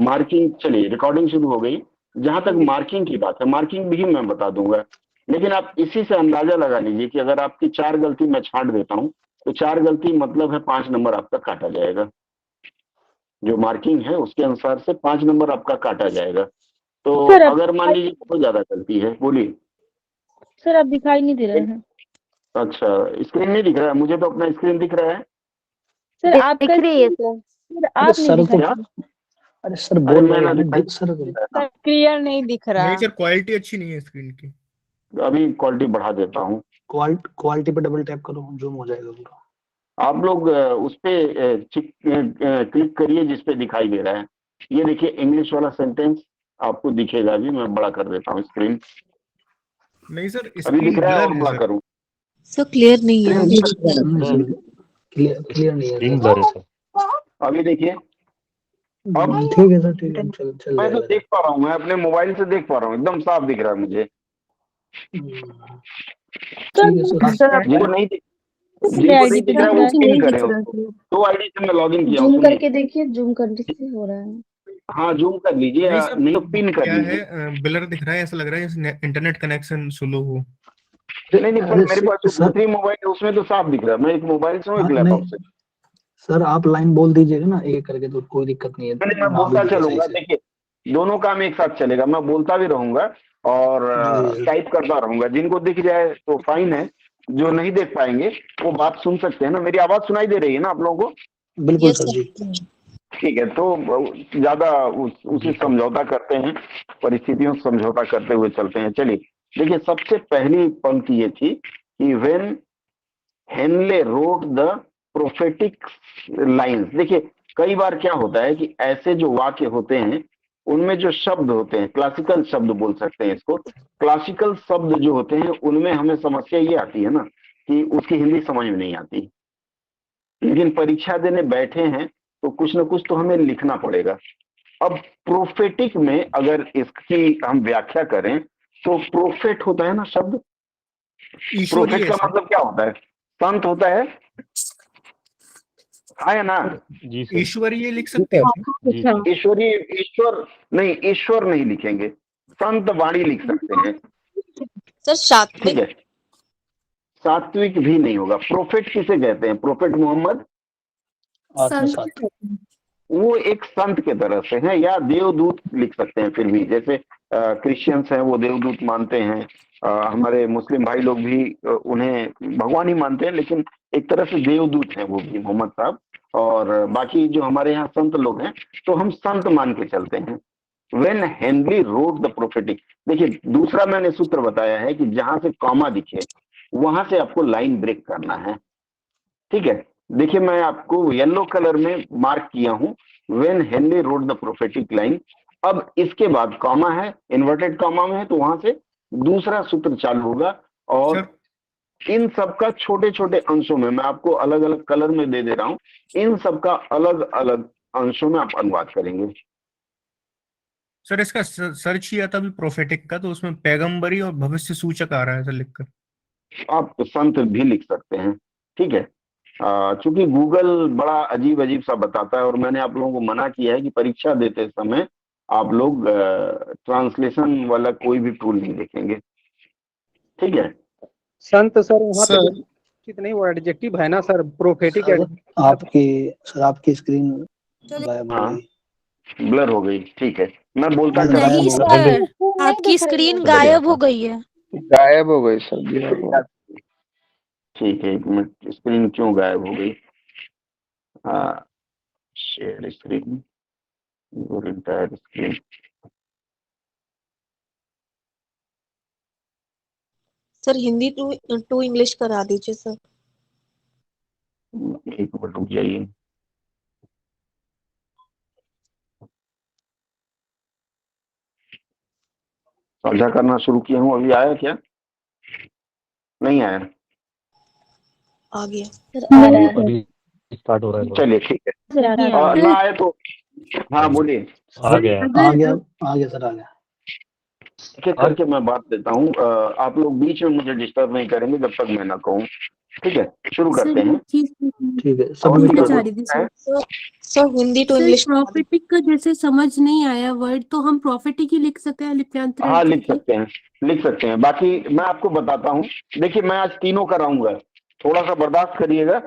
Marking, चलिए recording शुरू हो गई। जहां तक मार्किंग की बात है, मार्किंग भी मैं बता दूंगा, लेकिन आप इसी से अंदाजा लगा लीजिए कि अगर आपकी 4 गलती मैं छांट देता हूं, तो 4 गलती मतलब है 5 नंबर आपका काटा जाएगा। जो मार्किंग है उसके अनुसार से 5 नंबर आपका काटा जाएगा। तो सर आप अगर मान लीजिए बहुत ज्यादा गलती है, बोलिए। सर आप दिखाई नहीं दे रहे हैं। अच्छा, स्क्रीन नहीं दिख रहा है? मुझे तो अपना स्क्रीन दिख रहा है। सर आपका दिख रही है सर। सर अरे आप नहीं सर दिखाई तो, दे अरे सर अरे बोल मैं रहे ना हैं ना, दिखाई सर रहे। क्लियर नहीं दिख रहा। नहीं सर, क्वालिटी अच्छी नहीं है स्क्रीन की। अभी क्वालिटी बढ़ा देता हूँ। क्वालिटी पे डबल टैप करो, जूम हो जाएगा पूरा। आप लोग उस पे क्लिक करिए जिस पे दिखाई दे रहा है। ये देखिए इंग्लिश वाला सेंटेंस आपको दिखेगा। अभी मैं बड़ा कर देता हूँ स्क्रीन। नहीं सर, अभी स्क्रीन दिख रहा है ब्लर और है बड़ा सर। करूँ? सर क्लियर नहीं है। क्लियर नहीं है स्क्रीन सर। ब्लर है सर। अभी देखिए। अब ठीक है सर, ठीक है, चल मैं तो जाएगा। देख पा रहा हूँ, मैं अपने मोबाइल से देख पा रहा हूँ, एकदम साफ दिख रहा है मुझे। ठीक है सर। जिनको नहीं दिख मेरे जिनको आईडी नहीं पे दिख रहा है दिख वो रहा है। पिन करे उसको। 2 आईडी से मैं लॉग इन किया हूँ, जूम सुनिए। करके देखिए, जूम करने से हो रहा है। हाँ जूम कर लीजिए, नहीं सर, नहीं तो पिन कर क्या लीजिए। है, ब्लर दिख रहा है, ऐसा लग रहा है जैसे इंटरनेट कनेक्शन स्लो हो। नहीं नहीं, पर अरे मेरे पास जो सर, दूसरी मोबाइल है उसमें तो साफ दिख रहा है। मैं एक मोबाइल से हूँ, एक हाँ लैपटॉप नहीं से। सर, आप लाइन बोल दीजिएगा ना एक करके, तो कोई दिक्कत नहीं है, मैं ना भी बोलता दिखे सही चलूंगा। से। देखिए, दोनों काम एक साथ चलेगा, मैं बोलता भी रहूंगा और जी सर। टाइप करता रहूंगा। जिनको दिख जाए तो फाइन है, जो नहीं देख पाएंगे वो बात सुन सकते हैं ना। मेरी आवाज सुनाई दे रही है ना आप लोगों को? बिल्कुल यस सर जी। सर। ठीक है, तो ज्यादा उसी समझौता करते हैं, परिस्थितियों से समझौता करते हुए चलते हैं। चलिए देखिए, सबसे पहली पंक्ति ये थी कि when Henley wrote the prophetic lines. देखिए, कई बार क्या होता है कि ऐसे जो वाक्य होते हैं उनमें जो शब्द होते हैं, क्लासिकल शब्द बोल सकते हैं इसको, क्लासिकल शब्द जो होते हैं उनमें हमें समस्या ये आती है ना कि उसकी हिंदी समझ में नहीं आती। लेकिन परीक्षा देने बैठे हैं तो कुछ ना कुछ तो हमें लिखना पड़ेगा। अब प्रोफेटिक में अगर इसकी हम व्याख्या करें तो प्रोफेट होता है ना शब्द, ईश्वरीय प्रोफेट है का सर। मतलब क्या होता है? संत होता है, हाँ या ना? जी सर। ईश्वरीय लिख सकते हैं सर। जी सर। ईश्वरीय, ईश्वर नहीं, ईश्वर नहीं लिखेंगे, संत वाणी लिख सकते हैं। सर ठीक सात्विक। है, सात्विक भी नहीं होगा। प्रोफेट किसे कहते हैं? प्रोफेट मोहम्मद, वो एक संत के तरह से है, या देवदूत लिख सकते हैं फिर भी। जैसे क्रिश्चियंस हैं वो देवदूत मानते हैं, हमारे मुस्लिम भाई लोग भी उन्हें भगवान ही मानते हैं, लेकिन एक तरह से देवदूत हैं वो भी, मोहम्मद साहब। और बाकी जो हमारे यहाँ संत लोग हैं तो हम संत मान के चलते हैं। When Henry road the prophetic, देखिए दूसरा मैंने सूत्र बताया है कि जहां से कॉमा दिखे वहां से आपको लाइन ब्रेक करना है। ठीक है, देखिए मैं आपको येलो कलर में मार्क किया हूं, when Henry road the prophetic line. अब इसके बाद कॉमा है, इन्वर्टेड कॉमा में है, तो वहां से दूसरा सूत्र चालू होगा। और सर इन सबका छोटे छोटे अंशों में मैं आपको अलग अलग कलर में दे रहा हूं, इन सबका अलग अलग अंशों में आप अनुवाद करेंगे। सर इसका सर्च किया था अभी प्रोफेटिक का, तो उसमें पैगंबरी और भविष्य सूचक आ रहा है सर लिखकर। आप संत भी लिख सकते हैं। ठीक है, चूंकि गूगल बड़ा अजीब अजीब सा बताता है और मैंने आप लोगों को मना किया है कि परीक्षा देते समय आप लोग ट्रांसलेशन वाला कोई भी टूल नहीं देखेंगे। ठीक है संत सर वहाँ पे कितने वो एडजेक्टिव है ना सर, प्रोफेटिक आपकी स्क्रीन गायब हो हाँ, गई। ब्लर हो गई। ठीक है, मैं बोलता नहीं, चला नहीं गायब हो गई। सर, आपकी स्क्रीन गायब हो गई है। गायब हो गई सर जी। ठीक है, एक मिनट, स्क्रीन क्यों गायब हो गई? Share screen, your entire screen. Sir Hindi to English करा दीजिए सर। एक मिनट रुक जाइए। साझा करना शुरू किया हूँ, अभी आया क्या? नहीं आया? आ गया। सर आ रहा है। अभी स्टार्ट हो रहा है। चलिए ठीक है, सर आ रहा है। ना आए तो हाँ बोलिए। आ गया। आ गया सर, आ गया। एक एक करके मैं बात देता हूँ। आप लोग बीच में मुझे डिस्टर्ब नहीं करेंगे जब तक मैं ना कहूँ। ठीक है, शुरू करते हैं। ठीक है, और सबमिट भी कर चाह दो। रही थी है। Sir. Sir Hindi to sir English prophetic का जैसे समझ नहीं आया वर्ड, तो हम प्रॉफिटिक ही लिख सकते हैं लिप्यांतरण हाँ, लिख करके? सकते हैं, लिख सकते हैं। बाकी मैं आपको बताता हूँ। देखिए, मैं आज तीनों कराऊंगा, थोड़ा सा बर्दाश्त करिएगा।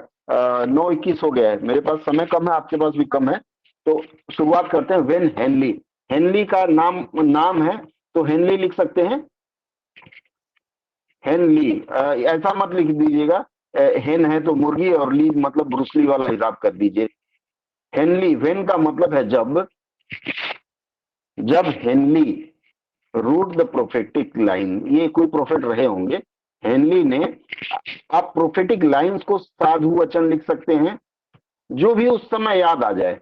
9:21 हो गया है, मेरे पास समय कम है, आपके पास भी कम है, तो शुरुआत करते हैं। वेन हेनली, हेनली का नाम है, तो हेनली लिख सकते हैं। हेनली, ऐसा मत लिख दीजिएगा हेन है तो मुर्गी, और ली मतलब ब्रूसली वाला हिसाब कर दीजिए। हेनली, वेन का मतलब है जब Henley wrote the prophetic line, ये कोई प्रोफेट रहे होंगे, हेनली ने, आप प्रोफेटिक लाइंस को साधु वचन लिख सकते हैं, जो भी उस समय याद आ जाए।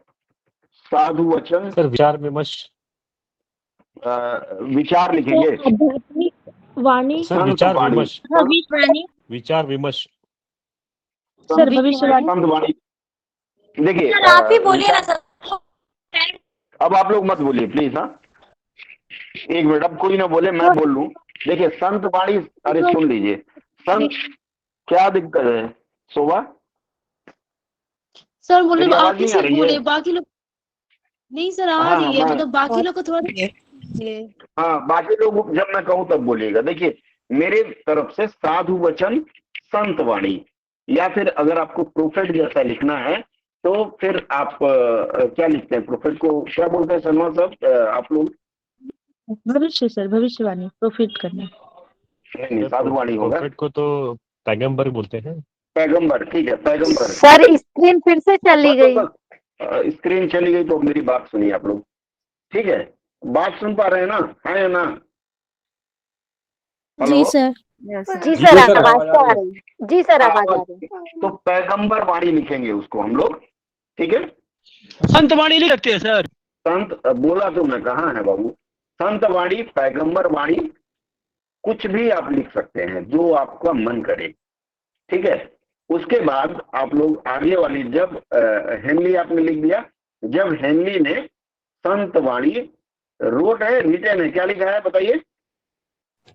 साधु वचन, सर विचार विमर्श। विचार लिखेंगे, आध्यात्मिक वाणी, सर संत विचार वाणी, विमर्श। भविष्यवाणी, विचार विमर्श। सर भविष्यवाणी। संत वाणी। देखिए, सर आप ही बोलिए ना सर। अब आप लोग मत बोलिए प्लीज। हाँ, एक मिनट, अब कोई ना बोले, मैं बोल लूं। देखिए, संत वाणी, अरे सुन लीजिए। संत, क्या दिक्कत है शोभा? सर बोले मेरी आप आवाज ही नहीं आ सिर्फ रही है? बोले, बाकी लोग नहीं सर आ हाँ, रही है, मैं, मतलब बाकी लोग को थोड़ा दीजिए। हाँ, बाकी लोग जब मैं कहूं तब बोलिएगा। देखिए, मेरे तरफ से साधु वचन, संत वाणी, या फिर अगर आपको प्रोफेट जैसा लिखना है तो फिर आप क्या लिखते हैं? प्रोफेट को क्या बोलते हैं शर्मा साहब, आप लोग? भविष्य सर, भविष्यवाणी, प्रोफिट करना। नहीं, साधु वाणी होगा। प्रोफेट को तो पैगंबर बोलते हैं। पैगंबर, ठीक है, पैगंबर। सर स्क्रीन फिर से चली बस, गई। बस, बस, स्क्रीन चली गई तो मेरी बात सुनिए आप लोग। ठीक है, बात सुन पा रहे हैं ना? है या ना? हेलो? जी सर। जी जी सर, आवाज तो आ रही है। जी सर, आवाज आ रही है। तो पैगंबर वाणी लिखेंगे उसको हम लोग। ठीक है, संत वाणी लिख सकते हैं सर। संत, बोला तो मैं, कहाँ है बाबू? संत वाणी, पैगंबर वाणी, कुछ भी आप लिख सकते हैं जो आपका मन करे। ठीक है, उसके बाद आप लोग आगे वाली, जब हेनली आपने लिख दिया, जब हेनली ने संत वाणी, रोट है, रिटन है, क्या लिखा है बताइए?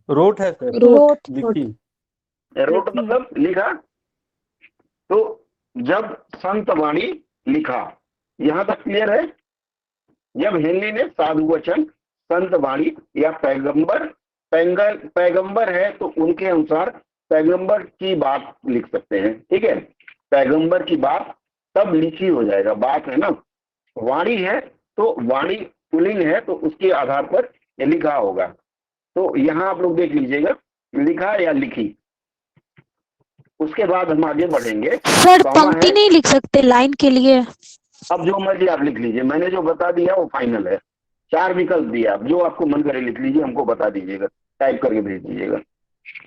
रोट है सर। रोट, लिखी। रोट मतलब लिखा। तो जब संत वाणी लिखा, यहां तक क्लियर है? जब हेनली ने साधु वचन, संत वाणी या पैगंबर है तो उनके अनुसार पैगंबर की बात लिख सकते हैं। ठीक है, पैगंबर की बात तब लिखी हो जाएगा, बात है ना। वाणी है तो वाणी पुल्लिंग है, तो उसके आधार पर ये लिखा होगा। तो यहां आप लोग देख लीजिएगा, लिखा या लिखी। उसके बाद हम आगे बढ़ेंगे। सर कॉमा पंक्ति है, नहीं लिख सकते, लाइन के लिए? अब जो मर्जी आप लिख लीजिए, मैंने जो बता दिया वो फाइनल है। 4 विकल्प दिया, आप जो आपको मन करे लिख लीजिए, हमको बता दीजिएगा, टाइप करके भेज दीजिएगा।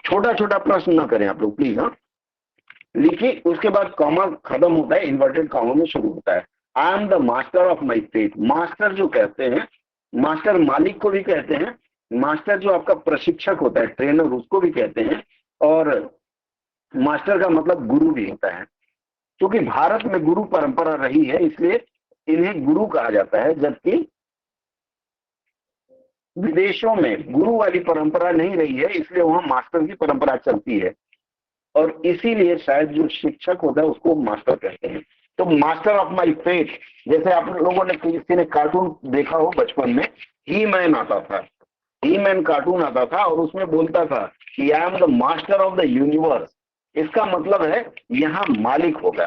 छोटा छोटा प्रश्न ना करें आप लोग प्लीज। हाँ, लिखिए। उसके बाद कॉमा खत्म होता है, इन्वर्टेड कॉमा में शुरू होता है। आई am the master of my faith. Master जो कहते हैं, मास्टर मालिक को भी कहते हैं, मास्टर जो आपका प्रशिक्षक होता है, ट्रेनर, उसको भी कहते हैं, और मास्टर का मतलब गुरु भी होता है। क्योंकि भारत में गुरु परंपरा रही है, इसलिए इन्हें गुरु कहा जाता है, जबकि विदेशों में गुरु वाली परंपरा नहीं रही है, इसलिए वहां मास्टर की परंपरा चलती है, और इसीलिए शायद जो शिक्षक होता है उसको मास्टर कहते हैं। तो मास्टर ऑफ माई फेथ, जैसे आप लोगों ने, किसी ने कार्टून देखा हो बचपन में, ही मैन आता था, ही मैन कार्टून आता था, और उसमें बोलता था कि आई am the master of the universe. इसका मतलब है यहाँ मालिक होगा।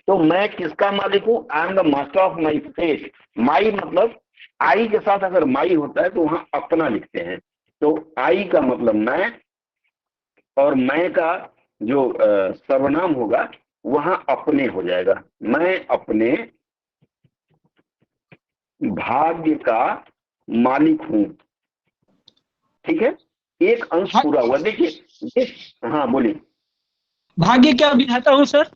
तो मैं किसका मालिक हूं? I am the master of my faith. My मतलब, आई के साथ अगर माई होता है तो वहां अपना लिखते हैं, तो आई का मतलब मैं, और मैं का जो सर्वनाम होगा वहां अपने हो जाएगा। मैं अपने भाग्य का मालिक हूं। ठीक है, एक अंश पूरा हुआ। देखिए, हाँ बोलिए। भाग्य क्या विधाता हूँ सर?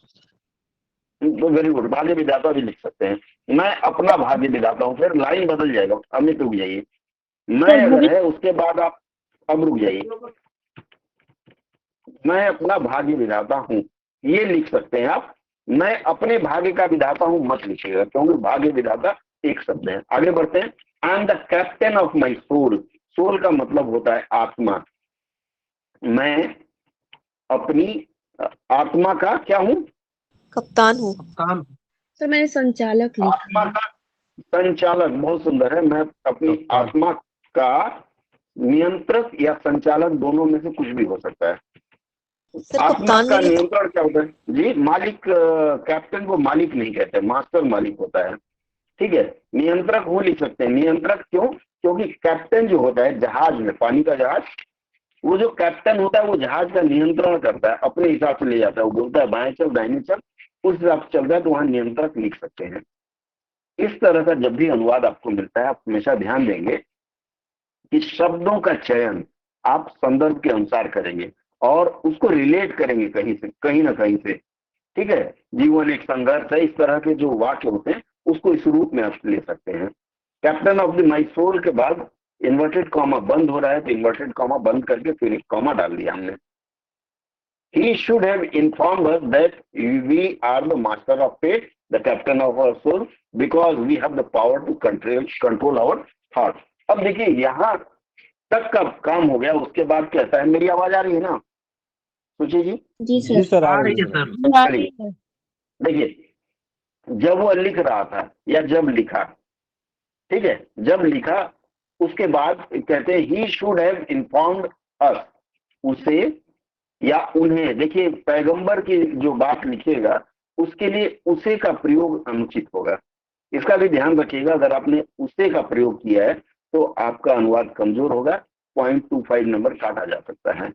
वेरी गुड, भाग्य विधाता भी लिख सकते हैं। मैं अपना भाग्य विधाता हूँ, फिर लाइन बदल जाएगा, अमित रुक जाइए। मैं अगर है, उसके बाद आप, अब रुक जाइए, मैं अपना भाग्य विधाता हूँ, ये लिख सकते हैं आप। मैं अपने भाग्य का विधाता हूँ मत लिखिएगा, क्योंकि भाग्य विधाता एक शब्द है। आगे बढ़ते हैं। I am the captain of my soul. Soul का मतलब होता है आत्मा। मैं अपनी आत्मा का क्या हूं? कप्तान हूँ। कप्तान। सर मैंने संचालक लिखा आत्मा है। का संचालक, बहुत सुंदर है। मैं अपनी कप्तान। आत्मा का नियंत्रक या संचालक, दोनों में से कुछ भी हो सकता है। सर आत्मा कप्तान का में लिखा। नियंत्रण क्या होता है जी? मालिक, कैप्टन को मालिक नहीं कहते, मास्टर मालिक होता है। ठीक है, नियंत्रक वो लिख सकते हैं। नियंत्रक क्यों? क्योंकि कैप्टन जो होता है जहाज में, पानी का जहाज, वो जो कैप्टन होता है वो जहाज का नियंत्रण करता है, अपने हिसाब से ले जाता है। वो बोलता है बाएं चल दाहिने चल, उस हिसाब से चलता है, तो वहां नियंत्रक लिख सकते हैं। इस तरह का जब भी अनुवाद आपको मिलता है, आप हमेशा ध्यान देंगे कि शब्दों का चयन आप संदर्भ के अनुसार करेंगे और उसको रिलेट करेंगे कहीं से, कहीं ना कहीं से। ठीक है, जीवन एक संघर्ष है, इस तरह के जो वाक्य होते हैं उसको इस रूप में आप ले सकते हैं। Captain of the my soul के बाद इन्वर्टेड कॉमा बंद हो रहा है, तो इन्वर्टेड कॉमा बंद करके फिर एक कॉमा डाल दिया हमने। He should have informed us that we are the master of fate, the captain of our soul, because we have the power to control our thoughts. अब देखिए यहाँ तक का काम हो गया, उसके बाद कैसा है? मेरी आवाज आ रही है ना सुची जी? जी जी सर। सर, आ आ रही रही है है। सर। आ रही है। देखिए, जब वो लिख रहा था या जब लिखा, ठीक है, जब लिखा उसके बाद कहते हैं ही शुड हैव इन्फॉर्म्ड अस, उसे या उन्हें। देखिए, पैगंबर की जो बात लिखिएगा उसके लिए उसे का प्रयोग अनुचित होगा, इसका भी ध्यान रखिएगा। अगर आपने उसे का प्रयोग किया है तो आपका अनुवाद कमजोर होगा, 0.25 नंबर काटा जा सकता है।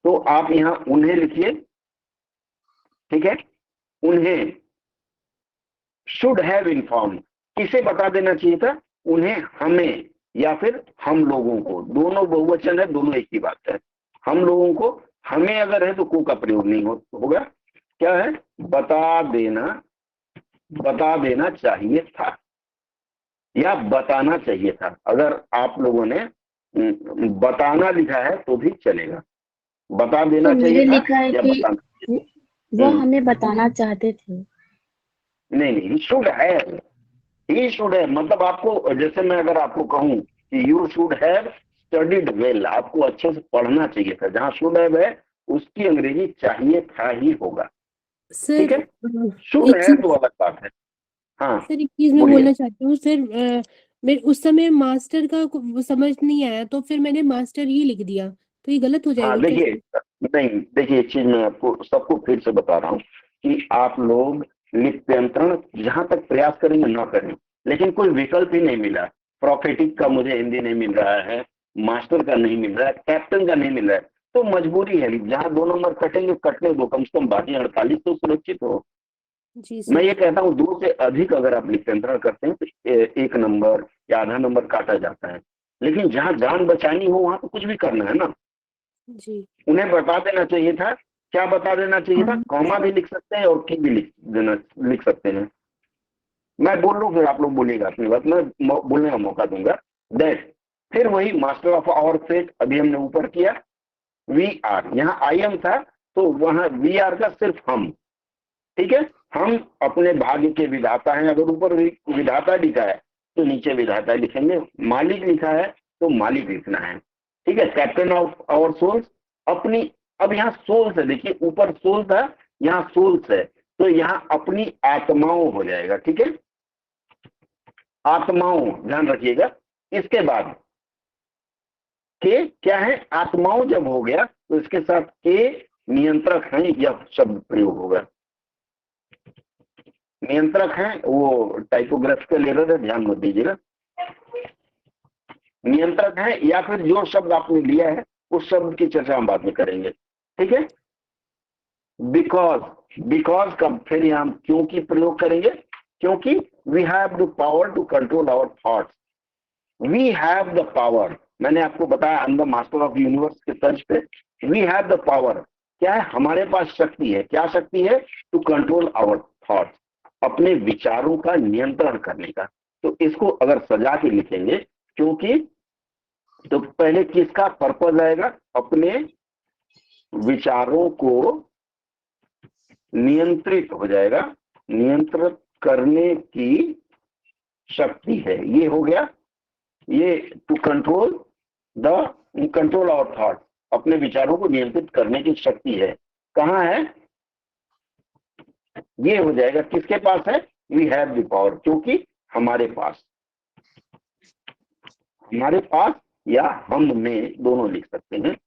तो आप यहाँ उन्हें लिखिए, ठीक है, उन्हें शुड हैव इन्फॉर्म, किसे बता देना चाहिए था? उन्हें, हमें, या फिर हम लोगों को। दोनों बहुवचन है, दोनों एक ही बात है। हम लोगों को, हमें अगर है तो को का प्रयोग नहीं होगा। क्या है? बता देना चाहिए था या बताना चाहिए था। अगर आप लोगों ने बताना लिखा है तो भी चलेगा, बता देना तो चाहिए मेरे था लिखा है या कि बताना। वो हमें बताना चाहते थे। नहीं, शुड है, ही शुड है मतलब आपको, जैसे मैं अगर आपको कहूं कि you should have studied well, आपको अच्छे से पढ़ना चाहिए था, जहां शुड हैव है उसकी अंग्रेजी चाहिए था ही होगा। ठीक सर है, शुड एक है चीज तो अलग बात है। हाँ सर, एक चीज मैं बोलिए। बोलना चाहती हूँ सर। मेरे उस समय मास्टर का वो समझ नहीं आया, तो फिर मैंने मास्टर ही लिख दिया, तो ये गलत हो हाँ जाएगा क्या देखिए, सर? नहीं देखिए, एक चीज मैं आपको सबको फिर से बता रहा हूँ कि आप लोग लिप्यंतरण जहां तक प्रयास करेंगे ना करें, लेकिन कोई विकल्प ही नहीं मिला। प्रोफेटिक का मुझे हिंदी नहीं मिल रहा है, मास्टर का नहीं मिल रहा है, कैप्टन का नहीं मिल रहा है, तो मजबूरी है। जहां 2 नंबर कटेंगे कटने दो, कम से कम बाकी 48 तो सुरक्षित हो। जी मैं ये सर। कहता हूँ 2 से अधिक अगर आप लिप्यंतरण करते हैं तो 1 नंबर या आधा नंबर काटा जाता है, लेकिन जहां जान बचानी हो वहां तो कुछ भी करना है ना। जी उन्हें बता देना चाहिए था। क्या बता देना चाहिए था? कॉमा भी लिख सकते हैं और की भी लिख सकते हैं। मैं बोल रहा हूँ, फिर आप लोग बोलिएगा अपनी बात, मैं बोलने का मौका दूंगा। दैट, फिर वही मास्टर ऑफ आवर फेट, अभी हमने ऊपर किया। वी आर, यहाँ आई एम था तो वहां वी आर का सिर्फ हम। ठीक है, हम अपने भाग्य के विधाता हैं। अगर ऊपर विधाता लिखा है तो नीचे विधाता लिखेंगे, मालिक लिखा है तो मालिक लिखना है। ठीक है, कैप्टन ऑफ आवर सोल्स, अपनी, अब यहाँ सोल्स है, देखिए ऊपर सोल था, यहाँ सोल्स है, तो यहाँ अपनी आत्माओं हो जाएगा। ठीक है, आत्माओं, ध्यान रखिएगा। इसके बाद के क्या है? आत्माओं जब हो गया तो इसके साथ के नियंत्रक हैं, यह शब्द प्रयोग होगा। नियंत्रक है, वो टाइपोग्राफिकल एरर है, ध्यान मत दीजिएगा। नियंत्रक है, या फिर जो शब्द आपने लिया है उस शब्द की चर्चा हम बाद में करेंगे। ठीक है, बिकॉज का फिर हम क्योंकि प्रयोग करेंगे, क्योंकि we have the power to control our thoughts. We have the power, मैंने आपको बताया अंदर मास्टर ऑफ यूनिवर्स के तर्ज पे, वी हैव द पावर, क्या है? हमारे पास शक्ति है। क्या शक्ति है? टू कंट्रोल आवर थॉट्स, अपने विचारों का नियंत्रण करने का। तो इसको अगर सजा के लिखेंगे, क्योंकि, तो पहले किसका पर्पज आएगा? अपने विचारों को नियंत्रित हो जाएगा, नियंत्रित करने की शक्ति है, ये हो गया। ये to control the control our thought, अपने विचारों को नियंत्रित करने की शक्ति है। कहाँ है? ये हो जाएगा किसके पास है? वी हैव द पावर, क्योंकि हमारे पास या हम में, दोनों लिख सकते हैं।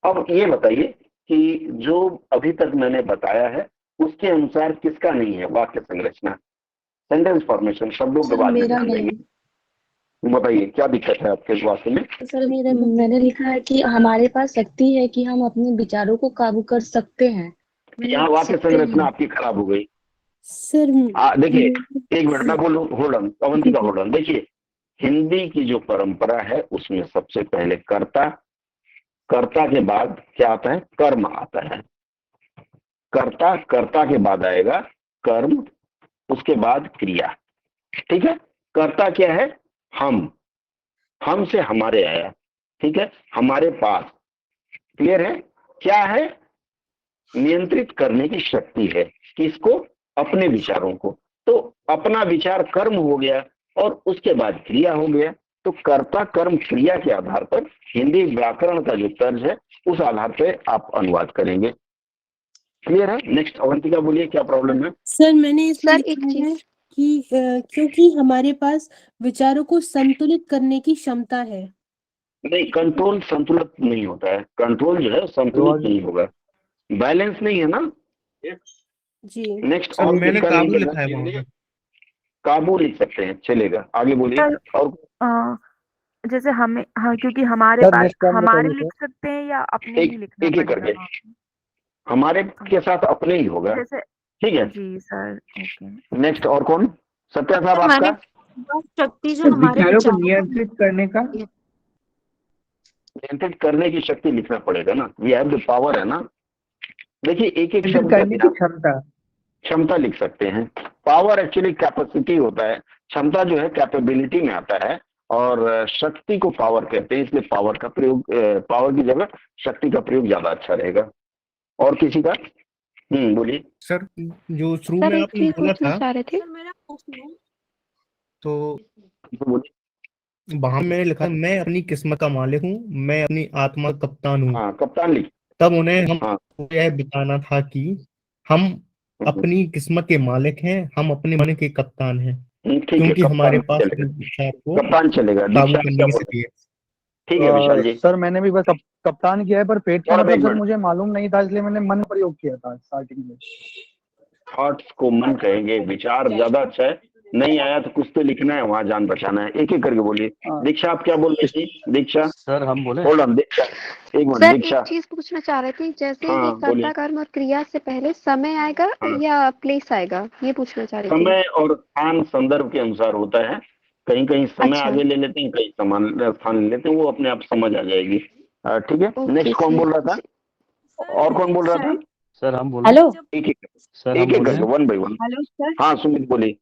अब ये बताइए कि जो अभी तक मैंने बताया है उसके अनुसार किसका नहीं है वाक्य संरचना, सेंटेंस फॉर्मेशन, शब्दों के बाद में मेरा ध्यान नहीं। देंगे। बताइए क्या दिक्कत है आपके वाक्य में? सर मैंने लिखा है कि हमारे पास शक्ति है कि हम अपने विचारों को काबू कर सकते हैं। यहाँ वाक्य संरचना आपकी खराब हो गई। सर देखिए एक मिनट मैं बोलूं, hold on Avantika, hold on. देखिए हिंदी की जो परंपरा है उसमें सबसे पहले कर्ता के बाद क्या आता है? कर्म आता है। कर्ता के बाद आएगा कर्म, उसके बाद क्रिया। ठीक है, कर्ता क्या है? हम से हमारे आया, ठीक है, हमारे पास। क्लियर है? क्या है? नियंत्रित करने की शक्ति है। किसको? अपने विचारों को। तो अपना विचार कर्म हो गया और उसके बाद क्रिया हो गया। तो कर्ता कर्म क्रिया के आधार पर हिंदी व्याकरण का जो तर्ज है उस आधार पर आप अनुवाद करेंगे। क्लियर है? नेक्स्ट अवंतिका बोलिए क्या प्रॉब्लम है? सर मैंने इसमें सर, एक लिखा चीज- है कि क्योंकि हमारे पास विचारों को संतुलित करने की क्षमता है। नहीं, कंट्रोल संतुलित नहीं होता है। कंट्रोल जो है संतुलित नहीं होगा, बैलेंस नहीं है ना। जी नेक्स्ट सर और मैंने किसका काबू नहीं लिखा है वहां है? पे। काबू लिख सकते हैं, चलेगा। आगे बोलिए। और जैसे हमें, हाँ, क्योंकि हमारे सर पास, नेक्स्ट टाइम हमारे बताइए लिख सकते हैं या अपने एक ही लिखना एक पड़ेगा करके वहाँ पे? हमारे के साथ अपने ही होगा। जैसे, ठीक है, जी सर, ओके। नेक्स्ट और कौन? सत्या साहब हमारे आपका? शक्ति जो हमारे विचारों को विचारों नियंत्रित करने का। नियंत्रित करने की शक्ति लिखना पड़ेगा ना, वी हैव द पावर है ना। देखिए एक एक नियंत्रित शब्द का करने की ध्यान, क्षमता। क्षमता लिख सकते हैं। पावर एक्चुअली कैपेसिटी होता है, क्षमता जो है कैपेबिलिटी में आता है, और शक्ति को पावर कहते हैं, इसलिए पावर का प्रयोग, पावर की जगह शक्ति का प्रयोग ज्यादा अच्छा रहेगा। और किसी का? बोलिए। सर जो शुरू सर में एक आपने चीज बोला पूछना था, चाह रहे थे। तो बोलिए। वहां मैंने लिखा मैं अपनी किस्मत का मालिक हूँ, मैं अपनी आत्मा का कप्तान हूँ। हाँ, कप्तान लिख। तब उन्हें हम हाँ। यह बताना था कि हम अपनी किस्मत के मालिक हैं, हम अपने मन के कप्तान हैं, ठीक है, क्योंकि हमारे कप्तान पास चलेगा। अपने विचार को कप्तान चलेगा। काबू दीक्षा करने क्या की बोल शक्ति है। ठीक है विशाल जी। सर मैंने भी बस कप्तान किया है, पर पेट का और मतलब एक सर मिनट, मुझे मालूम नहीं था, इसलिए मैंने मन प्रयोग किया था स्टार्टिंग में। थॉट्स को मन कहेंगे, विचार ज्यादा अच्छा है। नहीं आया तो कुछ तो लिखना है, वहां जान बचाना है। एक एक करके बोलिए। दीक्षा आप क्या बोल रही थी? दीक्षा सर हम बोले। होल्ड ऑन, दीक्षा एक मिनट। सर दीक्षा एक चीज पूछना चाह रहे थे, जैसे हाँ, ये बोलिए। कर्ता कर्म और क्रिया से पहले समय आएगा हाँ। या प्लेस आएगा, ये पूछना चाह रही थी। समय और स्थान संदर्भ के अनुसार होता है। कहीं कहीं समय अच्छा। आगे ले लेते हैं, कहीं समान स्थान ले लेते हैं, वो अपने आप समझ आ जाएगी। ठीक है, ओके, नेक्स्ट कौन बोल रहा था? और कौन बोल रहा था? सर हम बोले। हेलो एक एक सर एक हम एक बोले। करके, one by one. Hello sir. हाँ सुमित बोलिए।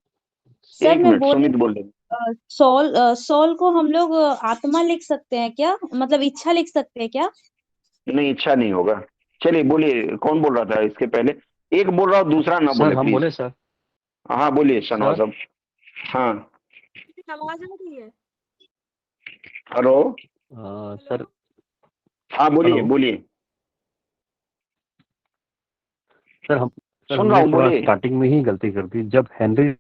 सर एक मैं मिनट, बोल सुमित रही बोल थी, रहे। सोल को हम लोग आत्मा लिख सकते हैं क्या? मतलब इच्छा लिख सकते हैं क्या? नहीं, इच्छा नहीं होगा। चलिए बोलिए, कौन बोल रहा था इसके पहले? एक बोल रहा हूँ, दूसरा ना सर बोले हम प्लीज। बोले सर। हाँ बोलिए शनवाज साहब। हाँ आवाज आ रही है? हेलो। सर हाँ बोलिए हेलो। बोलिए, सर सुन रहा हमने हूँ, थोड़ा बोलिए। स्टार्टिंग में ही गलती कर दी जब हेनरी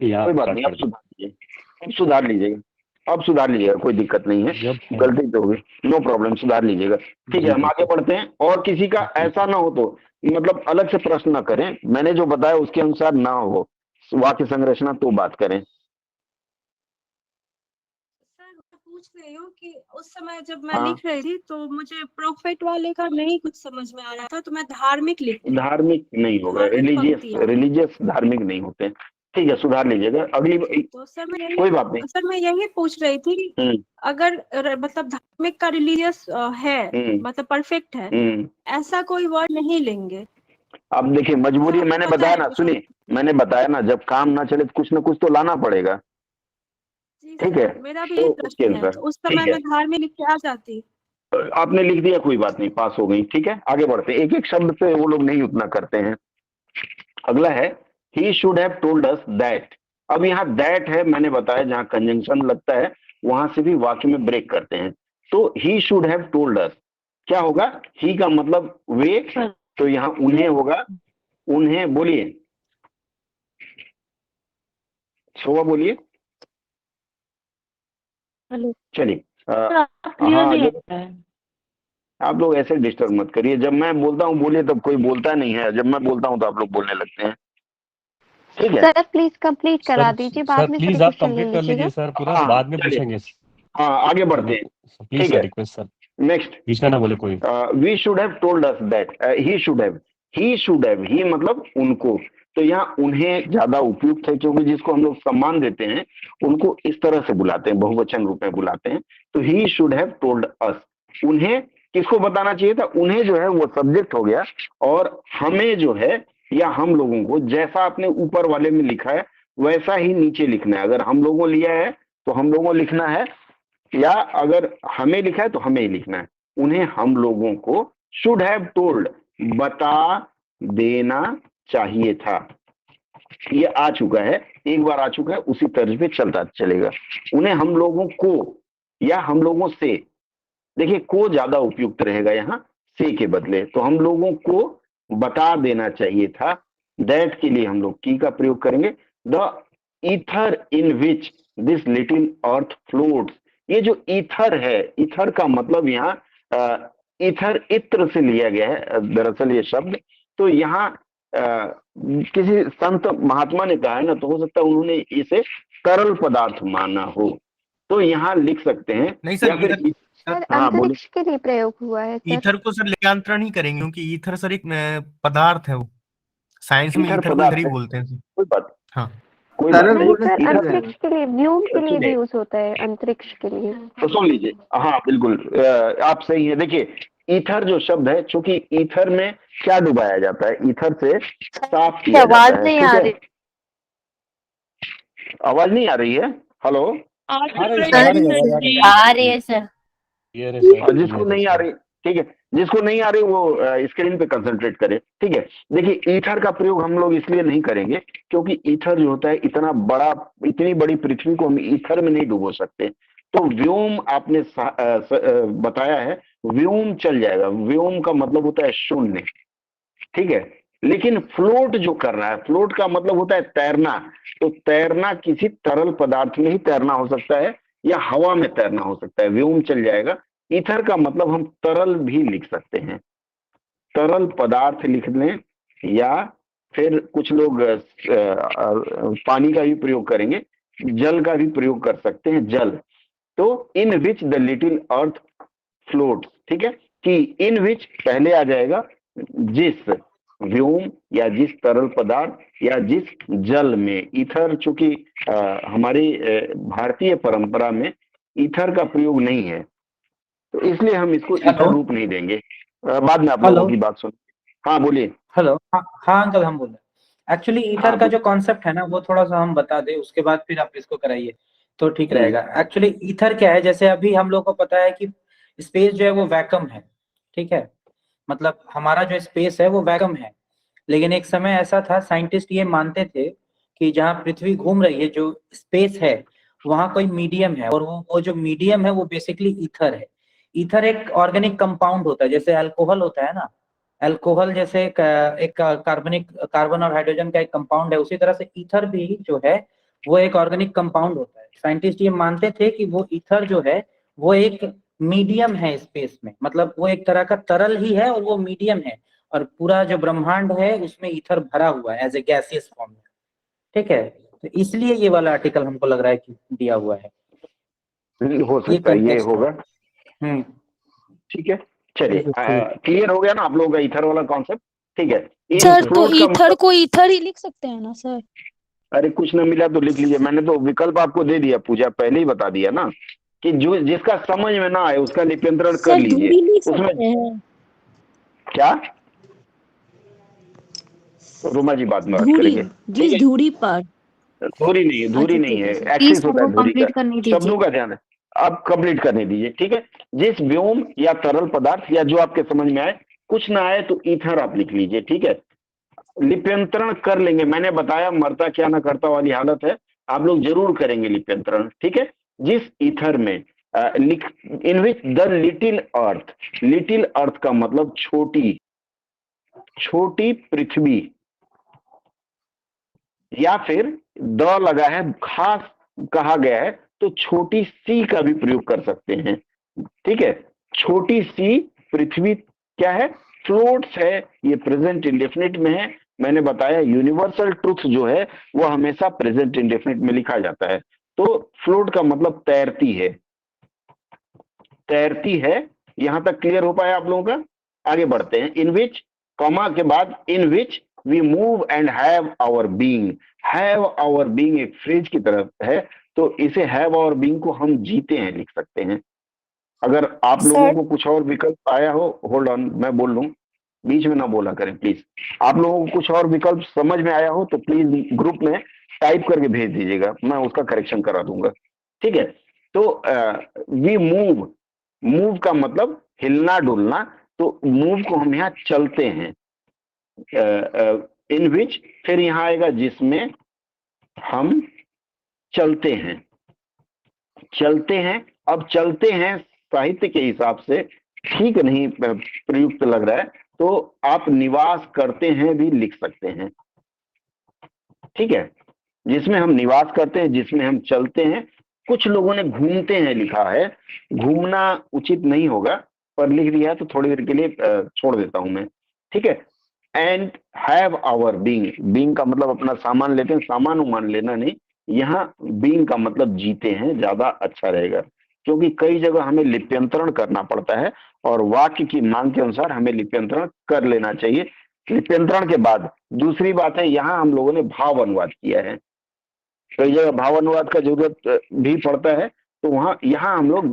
यहाँ कोई बात स्टार्ट नहीं, कर अब दी। सुधार लीजिए, अब सुधार लीजिएगा, अब सुधार लीजिएगा, कोई दिक्कत नहीं है। जब गलती तो होगी, नो प्रॉब्लम, सुधार लीजिएगा। ठीक है, हम आगे बढ़ते हैं। और किसी का ऐसा ना हो तो मतलब अलग से प्रश्न ना करें, मैंने जो बताया उसके अनुसार ना हो वाक्य संरचना तो बात करें। पूछ रही हूँ कि उस समय जब मैं हाँ। लिख रही थी तो मुझे प्रोफेट वाले का नहीं कुछ समझ में आ रहा था, तो मैं धार्मिक लिख दी। धार्मिक नहीं होगा, धार्मिक रिलीजियस, पंक्तियाँ। रिलीजियस धार्मिक नहीं होते। ठीक है, सुधार लीजिएगा अगली। तो सर मैं कोई बात नहीं। सर मैं यही पूछ रही थी कि अगर मतलब धार्मिक का रिलीजियस है, मतलब परफेक्ट है, ऐसा कोई वर्ड नहीं लेंगे। अब देखिए मजबूरी है, मैंने बताया ना, सुनिए मैंने बताया ना, जब काम ना चले तो कुछ ना कुछ तो लाना पड़ेगा। ठीक है, मेरा भी तो ये उसके प्रश्न है, अनुसार तो उस ठीक समय है, मैं धार्मिक लिख के आ जाती। आपने लिख दिया, कोई बात नहीं, पास हो गई। ठीक है, आगे बढ़ते हैं। एक एक शब्द पे वो लोग नहीं उतना करते हैं। अगला है ही should have told us that. अब यहाँ दैट है, मैंने बताया जहाँ कंजंक्शन लगता है वहां से भी वाक्य में ब्रेक करते हैं। तो ही शुड हैव टोल्ड अस, क्या होगा? ही का मतलब वे, तो यहाँ उन्हें होगा, उन्हें, बोलिए शोभा, बोलिए। हेलो चलिए क्लियर हाँ, नहीं जब होता है। आप लोग ऐसे डिस्टर्ब मत करिए, जब मैं बोलता हूँ बोलिए, तब कोई बोलता नहीं है, जब मैं बोलता हूँ तो आप लोग बोलने लगते हैं, ठीक है? सर प्लीज कंप्लीट करा दीजिए, बाद में प्लीज सभी आप क्वेश्चन ले कंप्लीट कर लीजिए लीजिएगा। सर, पूरा हाँ बाद में चलिए, पूछेंगे। हाँ आगे बढ़ते हैं, प्लीज ठीक सर, है? रिक्वेस्ट सर, नेक्स्ट, बीच में ना बोले कोई। We should have told us that, he should have, he should have, he मतलब उनको, तो यहाँ उन्हें ज्यादा उपयुक्त है, क्योंकि जिसको हम लोग सम्मान देते हैं उनको इस तरह से बुलाते हैं, बहुवचन रूप में बुलाते हैं। तो ही शुड हैव टोल्ड अस, उन्हें किसको बताना चाहिए था? उन्हें जो है वो सब्जेक्ट हो गया, और हमें जो है या हम लोगों को, जैसा आपने ऊपर वाले में लिखा है वैसा ही नीचे लिखना है। अगर हम लोगों लिया है तो हम लोगों लिखना है, या अगर हमें लिखा है तो हमें ही लिखना है। उन्हें हम लोगों को शुड हैव टोल्ड, बता देना चाहिए था। ये आ चुका है, एक बार आ चुका है, उसी तर्ज पे चलता चलेगा। उन्हें हम लोगों को या हम लोगों से, देखिए को ज्यादा उपयुक्त रहेगा यहाँ से के बदले, तो हम लोगों को बता देना चाहिए था। दैट के लिए हम लोग की का प्रयोग करेंगे, the ether in which this little earth floats. ये जो ईथर है, ईथर का मतलब यहाँ ईथर इत्र से लिया गया है दरअसल ये शब्द। तो यहाँ किसी संत महात्मा ने कहा है ना, तो हो सकता है उन्होंने इसे तरल पदार्थ माना हो, तो यहाँ लिख सकते हैं। नहीं सर, या फिर सर हाँ बोलिए। अंतरिक्ष के लिए प्रयोग हुआ है सर। ईथर को सर लिंगांतरण ही करेंगे, क्योंकि ईथर सर एक पदार्थ है, वो साइंस में ईथर ईथर को पदार्थ इधर ही है, बोलते हैं। कोई बात, हाँ कोई बात सरल नहीं। नहीं बोलने सर, से ईथर अंतरिक्ष के लिए, व्योम के लिए भी सुनिए, यूज होता है, अंतरिक्ष के लिए। तो सुन लीजिए, हाँ बिल्कुल आप सही है। देखिए ईथर जो शब्द है, चूंकि ईथर में क्या डुबाया जाता है, ईथर से साफ किया जाता आवाज है, नहीं ठीक आ है? रही। आवाज नहीं आ रही है? हेलो, आ रही है सर। ये रहे सर, और जिसको नहीं आ रही, ठीक है, जिसको नहीं आ रही वो स्क्रीन पे कंसंट्रेट करे, ठीक है? देखिए ईथर का प्रयोग हम लोग इसलिए नहीं करेंगे क्योंकि ईथर जो होता है इतना बड़ा, इतनी बड़ी पृथ्वी को हम ईथर में नहीं डुबो सकते। तो व्योम आपने बताया है, व्योम चल जाएगा। व्योम का मतलब होता है शून्य, ठीक है? लेकिन फ्लोट जो कर रहा है, फ्लोट का मतलब होता है तैरना। तो तैरना किसी तरल पदार्थ में ही तैरना हो सकता है, या हवा में तैरना हो सकता है, व्योम चल जाएगा। ईथर का मतलब हम तरल भी लिख सकते हैं, तरल पदार्थ लिख लें, या फिर कुछ लोग पानी का भी प्रयोग करेंगे, जल का भी प्रयोग कर सकते हैं, जल। तो in which the little earth float, ठीक है? कि इन विच पहले आ जाएगा जिस व्योम या जिस तरल पदार्थ या जिस जल में। ईथर चूंकि हमारी भारतीय परंपरा में ईथर का प्रयोग नहीं है, तो इसलिए हम इसको ईथर रूप नहीं देंगे। बाद में आप लोगों की बात सुन। हाँ बोलिए। हेलो, हाँ अंकल, हम बोल रहे हैं। एक्चुअली ईथर हाँ, का जो कॉन्सेप्ट है ना, वो थोड़ा सा हम बता दें, उसके बाद फिर आप इसको कराइए तो ठीक रहेगा। एक्चुअली ईथर क्या है, जैसे अभी हम लोग को पता है कि स्पेस जो है वो वैक्यूम है, ठीक है? मतलब हमारा जो स्पेस है वो वैक्यूम है। लेकिन एक समय ऐसा था, साइंटिस्ट ये मानते थे कि जहाँ पृथ्वी घूम रही है, जो स्पेस है, वहाँ कोई मीडियम है, और वो जो मीडियम है वो बेसिकली ईथर है। ईथर एक ऑर्गेनिक कंपाउंड होता है, जैसे अल्कोहल होता है ना, अल्कोहल जैसे एक कार्बन और हाइड्रोजन का एक कंपाउंड है, उसी तरह से ईथर भी जो है वो एक ऑर्गेनिक कंपाउंड होता है। साइंटिस्ट ये मानते थे कि वो ईथर जो है वो एक मीडियम है स्पेस में, मतलब वो एक तरह का तरल ही है और वो मीडियम है, और पूरा जो ब्रह्मांड है उसमें ईथर भरा हुआ है एज ए गैसियस फॉर्म में, ठीक है? तो इसलिए ये वाला आर्टिकल हमको लग रहा है कि दिया हुआ है, हो सकता है ये होगा। ठीक है, चलिए क्लियर हो गया ना आप लोगों का ईथर वाला कॉन्सेप्ट? ठीक है सर, तो ईथर को ईथर ही लिख सकते हैं ना सर? अरे कुछ ना मिला तो लिख लीजिए, मैंने तो विकल्प आपको दे दिया, पूजा पहले ही बता दिया ना कि जो जिसका समझ में ना आए उसका लिप्यंतरण कर लीजिए। उसमें क्या रोमा जी बात में बात करेंगे। जिस धुरी पर, धुरी नहीं है, धुरी नहीं है, एक्सिस होता है धुरी का। शब्दों का ध्यान है, आप कंप्लीट करने दीजिए, ठीक है? जिस व्योम या तरल पदार्थ या जो आपके समझ में आए, कुछ ना आए तो ईथर आप लिख लीजिए, ठीक है? लिप्यंतरण कर लेंगे, मैंने बताया मरता क्या ना करता वाली हालत है, आप लोग जरूर करेंगे लिप्यंतरण, ठीक है? जिस ईथर में इन विच द लिटिल अर्थ का मतलब छोटी पृथ्वी, या फिर द लगा है, खास कहा गया है तो छोटी सी का भी प्रयोग कर सकते हैं। ठीक है, छोटी सी पृथ्वी क्या है, फ्लोट्स है। ये प्रेजेंट इंडेफिनिट में है। मैंने बताया यूनिवर्सल ट्रुथ जो है वो हमेशा प्रेजेंट इंडेफिनिट में लिखा जाता है। तो फ्लोट का मतलब तैरती है। यहां तक क्लियर हो पाया आप लोगों का? आगे बढ़ते हैं। इन विच, कॉमा के बाद in which we move and have our being. Have our being एक फ्रेज की तरफ है, तो इसे हैव आवर बीइंग को हम जीते हैं लिख सकते हैं। अगर आप लोगों को कुछ और विकल्प आया हो, होल्ड ऑन, मैं बोल लूं, बीच में ना बोला करें प्लीज। आप लोगों को कुछ और विकल्प समझ में आया हो तो प्लीज ग्रुप में टाइप करके भेज दीजिएगा, मैं उसका करेक्शन करा दूंगा। ठीक है, तो वी मूव का मतलब हिलना डुलना, तो मूव को हम यहाँ चलते हैं। इन विच, फिर यहाँ आएगा जिसमें हम चलते हैं। अब चलते हैं साहित्य के हिसाब से ठीक नहीं प्रयुक्त लग रहा है, तो आप निवास करते हैं भी लिख सकते हैं। ठीक है, जिसमें हम निवास करते हैं, जिसमें हम चलते हैं। कुछ लोगों ने घूमते हैं लिखा है, घूमना उचित नहीं होगा, पर लिख दिया तो थोड़ी देर के लिए छोड़ देता हूं मैं। ठीक है, एंड हैव आवर बीइंग का मतलब अपना सामान लेते हैं, सामान उमान लेना नहीं। यहाँ बीइंग का मतलब जीते हैं, ज्यादा अच्छा रहेगा, क्योंकि कई जगह हमें लिप्यंतरण करना पड़ता है और वाक्य की मांग के अनुसार हमें लिप्यंतरण कर लेना चाहिए। लिप्यंतरण के बाद दूसरी बात है, यहाँ हम लोगों ने भाव अनुवाद किया है। कई जगह भाव अनुवाद का जरूरत भी पड़ता है, तो वहां यहाँ हम लोग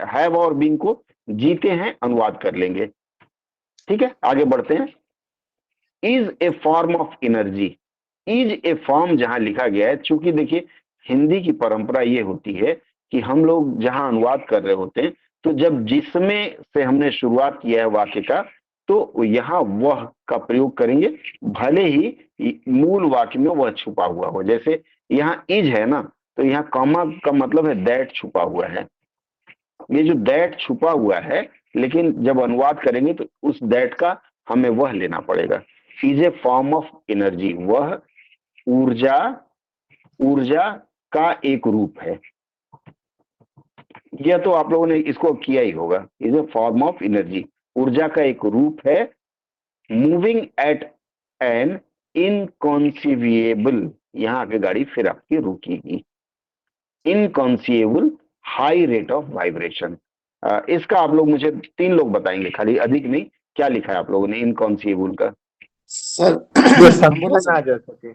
हैव और बीइंग को जीते हैं अनुवाद कर लेंगे। ठीक है, आगे बढ़ते हैं। Is a form of energy. Is a form जहां लिखा गया है, चूंकि देखिए हिंदी की परंपरा ये होती है कि हम लोग जहां अनुवाद कर रहे होते हैं, तो जब जिसमें से हमने शुरुआत किया है वाक्य का, तो यहाँ वह का प्रयोग करेंगे, भले ही मूल वाक्य में वह छुपा हुआ हो। जैसे यहाँ इज है ना, तो यहाँ कॉमा का मतलब है दैट छुपा हुआ है। ये जो दैट छुपा हुआ है, लेकिन जब अनुवाद करेंगे तो उस दैट का हमें वह लेना पड़ेगा। Is a form of energy, वह ऊर्जा का एक रूप है। यह तो आप लोगों ने इसको किया ही होगा। Is a form of energy, ऊर्जा का एक रूप है। मूविंग एट एन इनकॉन्सीविएबल, यहाँ आके गाड़ी फिर आपकी रुकेगी। इनकॉन्सीवेबल हाई रेट ऑफ वाइब्रेशन। इसका आप लोग मुझे 3 लोग बताएंगे, खाली अधिक नहीं। क्या लिखा है आप लोगों ने इनकॉन्सीवेबल का? सर ना जा सके।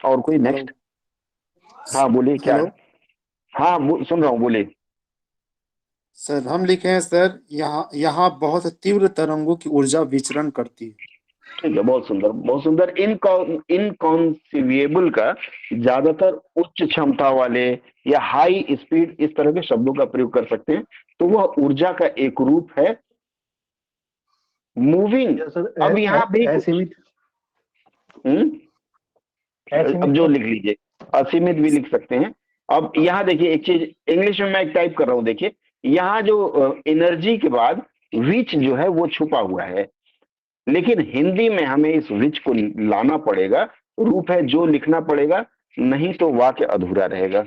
और कोई नेक्स्ट? हाँ बोलिए, क्या? हाँ सुन रहा हूँ, बोलिए। सर हम लिखे हैं सर, यहाँ बहुत तीव्र तरंगों की ऊर्जा विचरण करती है। ठीक है, बहुत सुंदर, बहुत सुंदर। इनकॉन्सीवेबल का ज्यादातर उच्च क्षमता वाले या हाई स्पीड इस तरह के शब्दों का प्रयोग कर सकते हैं। तो वह ऊर्जा का एक रूप है। मूविंग, अब यहाँ भी अब जो लिख लीजिए, असीमित भी लिख सकते हैं। अब यहाँ देखिए एक चीज, इंग्लिश में मैं एक टाइप कर रहा हूँ, देखिए यहाँ जो एनर्जी के बाद विच जो है वो छुपा हुआ है, लेकिन हिंदी में हमें इस विच को लाना पड़ेगा। रूप है जो लिखना पड़ेगा, नहीं तो वाक्य अधूरा रहेगा।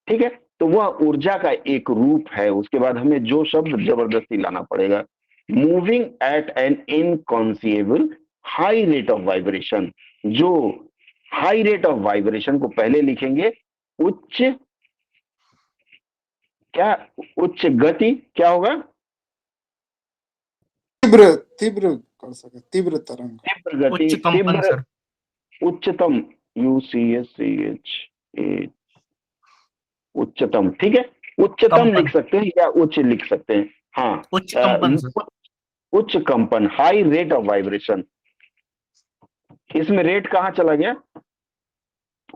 ठीक है, तो वह ऊर्जा का एक रूप है, उसके बाद हमें जो शब्द जबरदस्ती लाना पड़ेगा। Moving at an inconceivable high rate of vibration. जो हाई रेट ऑफ वाइब्रेशन को पहले लिखेंगे, उच्च गति क्या होगा? तीव्र कर सके, तीव्र तरंग, तीव्र गति, उच्चतम, UCH उच्चतम। ठीक है, उच्चतम लिख सकते हैं या उच्च लिख सकते हैं। हाँ, उच्च कंपन, हाई रेट ऑफ वाइब्रेशन। इसमें रेट कहाँ चला गया?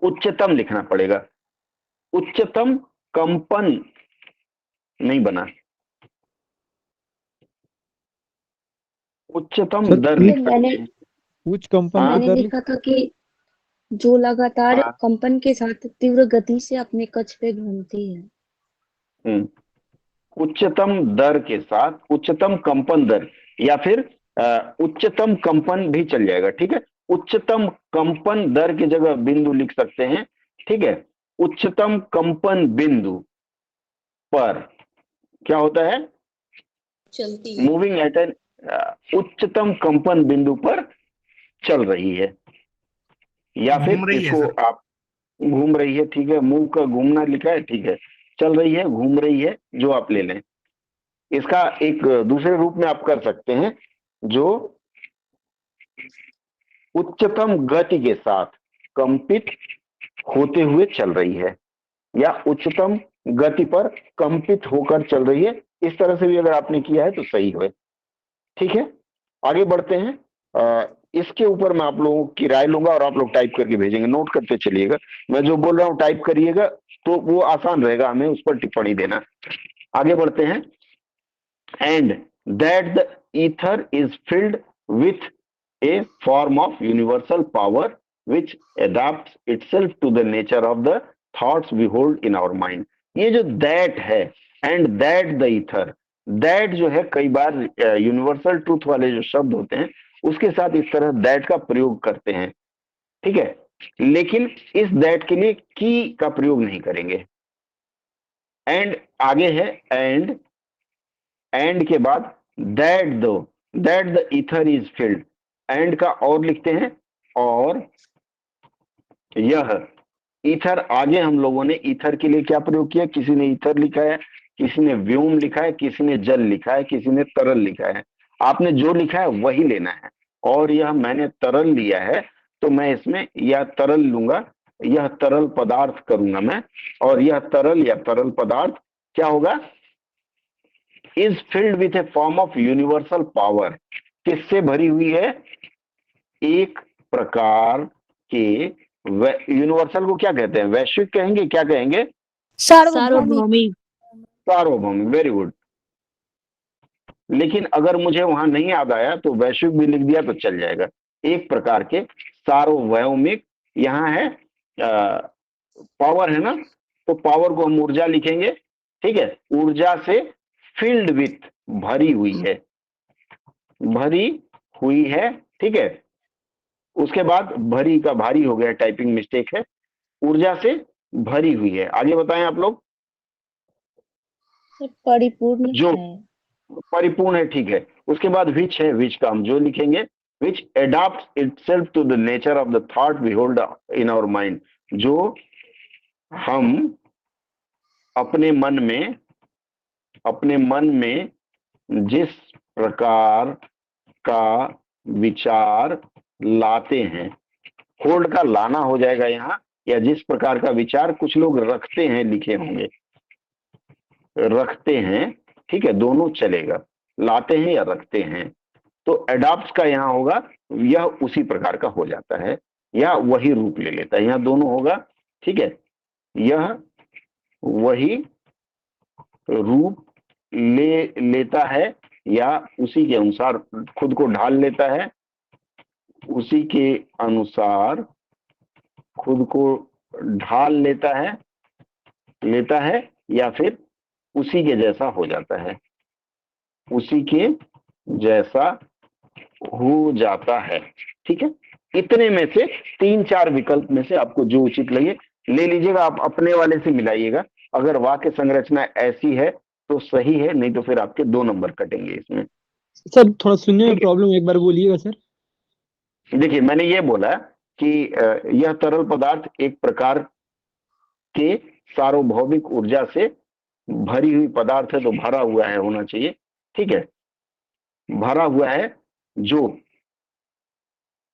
उच्चतम लिखना पड़ेगा। उच्चतम कंपन नहीं बना, उच्चतम दर लिख सकते हैं। उच्च कंपन मैंने लिखा था कि जो लगातार हाँ। कंपन के साथ तीव्र गति से अपने कक्ष पे घूमती है। उच्चतम दर के साथ, उच्चतम कंपन दर, या फिर उच्चतम कंपन भी चल जाएगा, ठीक है। उच्चतम कंपन दर की जगह बिंदु लिख सकते हैं, ठीक है। उच्चतम कंपन बिंदु पर क्या होता है, चलती है। मूविंग एट एन, उच्चतम कंपन बिंदु पर चल रही है, या फिर घूम रही है इसको सर। आप घूम रही है, ठीक है। मूव का घूमना लिखा है, ठीक है। चल रही है, घूम रही है, जो आप ले लें। इसका एक दूसरे रूप में आप कर सकते हैं, जो उच्चतम गति के साथ कंपित होते हुए चल रही है, या उच्चतम गति पर कंपित होकर चल रही है। इस तरह से भी अगर आपने किया है तो सही है, ठीक है। आगे बढ़ते हैं। इसके ऊपर मैं आप लोगों की राय लूंगा और आप लोग टाइप करके भेजेंगे, नोट करते चलिएगा। मैं जो बोल रहा हूँ टाइप करिएगा, तो वो आसान रहेगा हमें उस पर टिप्पणी देना। आगे बढ़ते हैं। And that the ether is filled with a form of universal power which adapts itself to the nature of the thoughts we hold in our mind। ये जो that है, and that the ether, that जो है कई बार universal truth वाले जो शब्द होते हैं उसके साथ इस तरह that का प्रयोग करते हैं, ठीक है। लेकिन इस that के लिए की का प्रयोग नहीं करेंगे। एंड आगे है एंड के बाद that the ether is filled, and का और लिखते हैं, और यह ईथर। आगे हम लोगों ने ईथर के लिए क्या प्रयोग किया, किसी ने ईथर लिखा है, किसी ने व्योम लिखा है, किसी ने जल लिखा है, किसी ने तरल लिखा है। आपने जो लिखा है वही लेना है। और यह मैंने तरल लिया है तो मैं इसमें यह तरल लूंगा, यह तरल पदार्थ करूंगा मैं, और यह तरल या तरल पदार्थ क्या होगा, is filled with A form of universal power. किससे भरी हुई है, एक प्रकार के यूनिवर्सल को क्या कहते हैं, वैश्विक कहेंगे, क्या कहेंगे, सार्वभौमिक। सार्वभौमिक, वेरी गुड। लेकिन अगर मुझे वहां नहीं याद आया तो वैश्विक भी लिख दिया तो चल जाएगा। एक प्रकार के सार्वभौमिक, यहाँ है पावर है ना, तो पावर को हम ऊर्जा लिखेंगे, ठीक है। ऊर्जा से फिल्ड विथ, भरी हुई है, भरी हुई है, ठीक है। उसके बाद भरी का भारी हो गया, टाइपिंग मिस्टेक है। ऊर्जा से भरी हुई है। आगे बताएं आप लोग। परिपूर्ण जो है। परिपूर्ण है, ठीक है। उसके बाद विच है, विच का हम जो लिखेंगे, which adopts itself to the nature of the thought we hold in our mind. जो हम अपने मन में जिस प्रकार का विचार लाते हैं, होल्ड का लाना हो जाएगा यहाँ, या जिस प्रकार का विचार कुछ लोग रखते हैं, लिखे होंगे रखते हैं, ठीक है, दोनों चलेगा, लाते हैं या रखते हैं। तो एडॉप्ट्स का यहाँ होगा, यह उसी प्रकार का हो जाता है या वही रूप ले लेता है, यहाँ दोनों होगा, ठीक है। यह वही रूप लेता है या उसी के अनुसार खुद को ढाल लेता है, उसी के अनुसार खुद को ढाल लेता है या फिर उसी के जैसा हो जाता है, उसी के जैसा हो जाता है, ठीक है। इतने में से 3-4 विकल्प में से आपको जो उचित लगे ले लीजिएगा। आप अपने वाले से मिलाइएगा। अगर वाक्य संरचना ऐसी है तो सही है, नहीं तो फिर आपके 2 नंबर कटेंगे इसमें। सर थोड़ा सुनने में प्रॉब्लम, एक बार बोलिएगा सर। देखिए, मैंने ये बोला कि यह तरल पदार्थ एक प्रकार के सार्वभौमिक ऊर्जा से भरी हुई पदार्थ है, तो भरा हुआ है होना चाहिए, ठीक है। भरा हुआ है, जो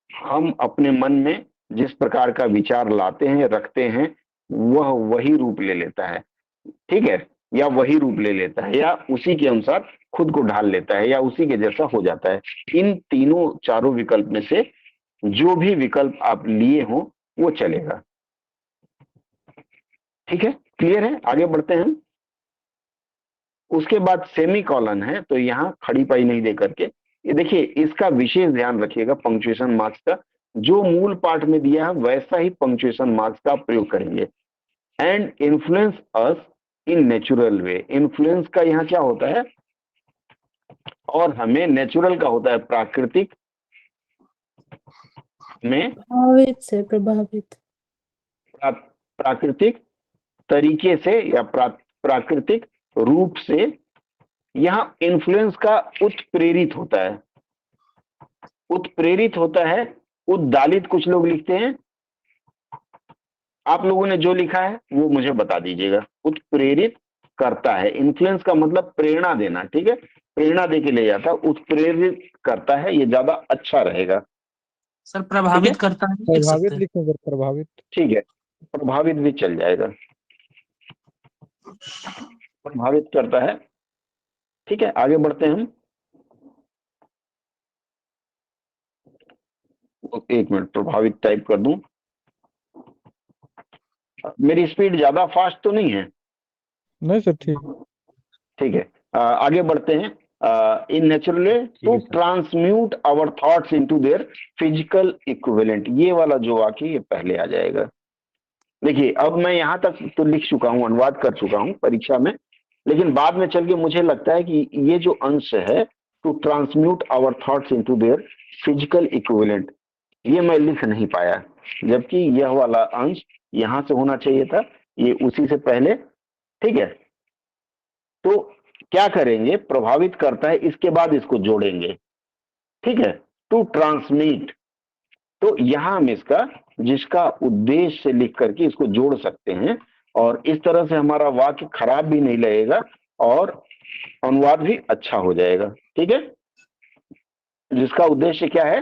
हम अपने मन में जिस प्रकार का विचार लाते हैं, रखते हैं, वह वही रूप ले लेता है, ठीक है, या वही रूप ले लेता है, या उसी के अनुसार खुद को ढाल लेता है, या उसी के जैसा हो जाता है। इन चारों विकल्प में से जो भी विकल्प आप लिए हो वो चलेगा, ठीक है। क्लियर है? आगे बढ़ते हैं। उसके बाद सेमी कॉलन है, तो यहाँ खड़ी पाई नहीं दे करके, ये देखिए, इसका विशेष ध्यान रखिएगा पंक्चुएशन मार्क्स का। जो मूल पाठ में दिया है वैसा ही पंक्चुएशन मार्क्स का प्रयोग करेंगे। And influence us in natural way, influence का यहाँ क्या होता है, और हमें नेचुरल का होता है प्राकृतिक में, प्रभावित से प्रभावित, प्राकृतिक तरीके से या प्राकृतिक रूप से। यहाँ इन्फ्लुएंस का उत्प्रेरित होता है, उत्प्रेरित होता है, उद्दालित कुछ लोग लिखते हैं। आप लोगों ने जो लिखा है वो मुझे बता दीजिएगा। उत्प्रेरित करता है, इन्फ्लुएंस का मतलब प्रेरणा देना, ठीक है, प्रेरणा दे के ले जाता, उत्प्रेरित करता है, ये ज्यादा अच्छा रहेगा। सर प्रभावित करता है, प्रभावित लिखें सर, प्रभावित। ठीक है, प्रभावित भी चल जाएगा, प्रभावित करता है। ठीक है, आगे बढ़ते हैं हम। एक मिनट, प्रभावित टाइप कर दूं। मेरी स्पीड ज्यादा फास्ट तो नहीं है? नहीं सर, ठीक है। आगे बढ़ते हैं। In natural way to transmute our thoughts into their physical equivalent, ये वाला जो वाक्य ये पहले आ जाएगा। देखिए, अब मैं यहाँ तक तो लिख चुका हूँ, अनुवाद कर चुका हूँ परीक्षा में, लेकिन बाद में चल के मुझे लगता है कि ये जो अंश है to transmute our thoughts into their physical equivalent, ये मैं लिख नहीं पाया, जबकि यह वाला अंश यहां से होना चाहिए था, ये उसी से पहले। ठीक है, तो क्या करेंगे, प्रभावित करता है, इसके बाद इसको जोड़ेंगे। ठीक है, टू ट्रांसमिट, तो यहां हम इसका जिसका उद्देश्य से लिख करके इसको जोड़ सकते हैं, और इस तरह से हमारा वाक्य खराब भी नहीं लगेगा और अनुवाद भी अच्छा हो जाएगा। ठीक है, जिसका उद्देश्य क्या है,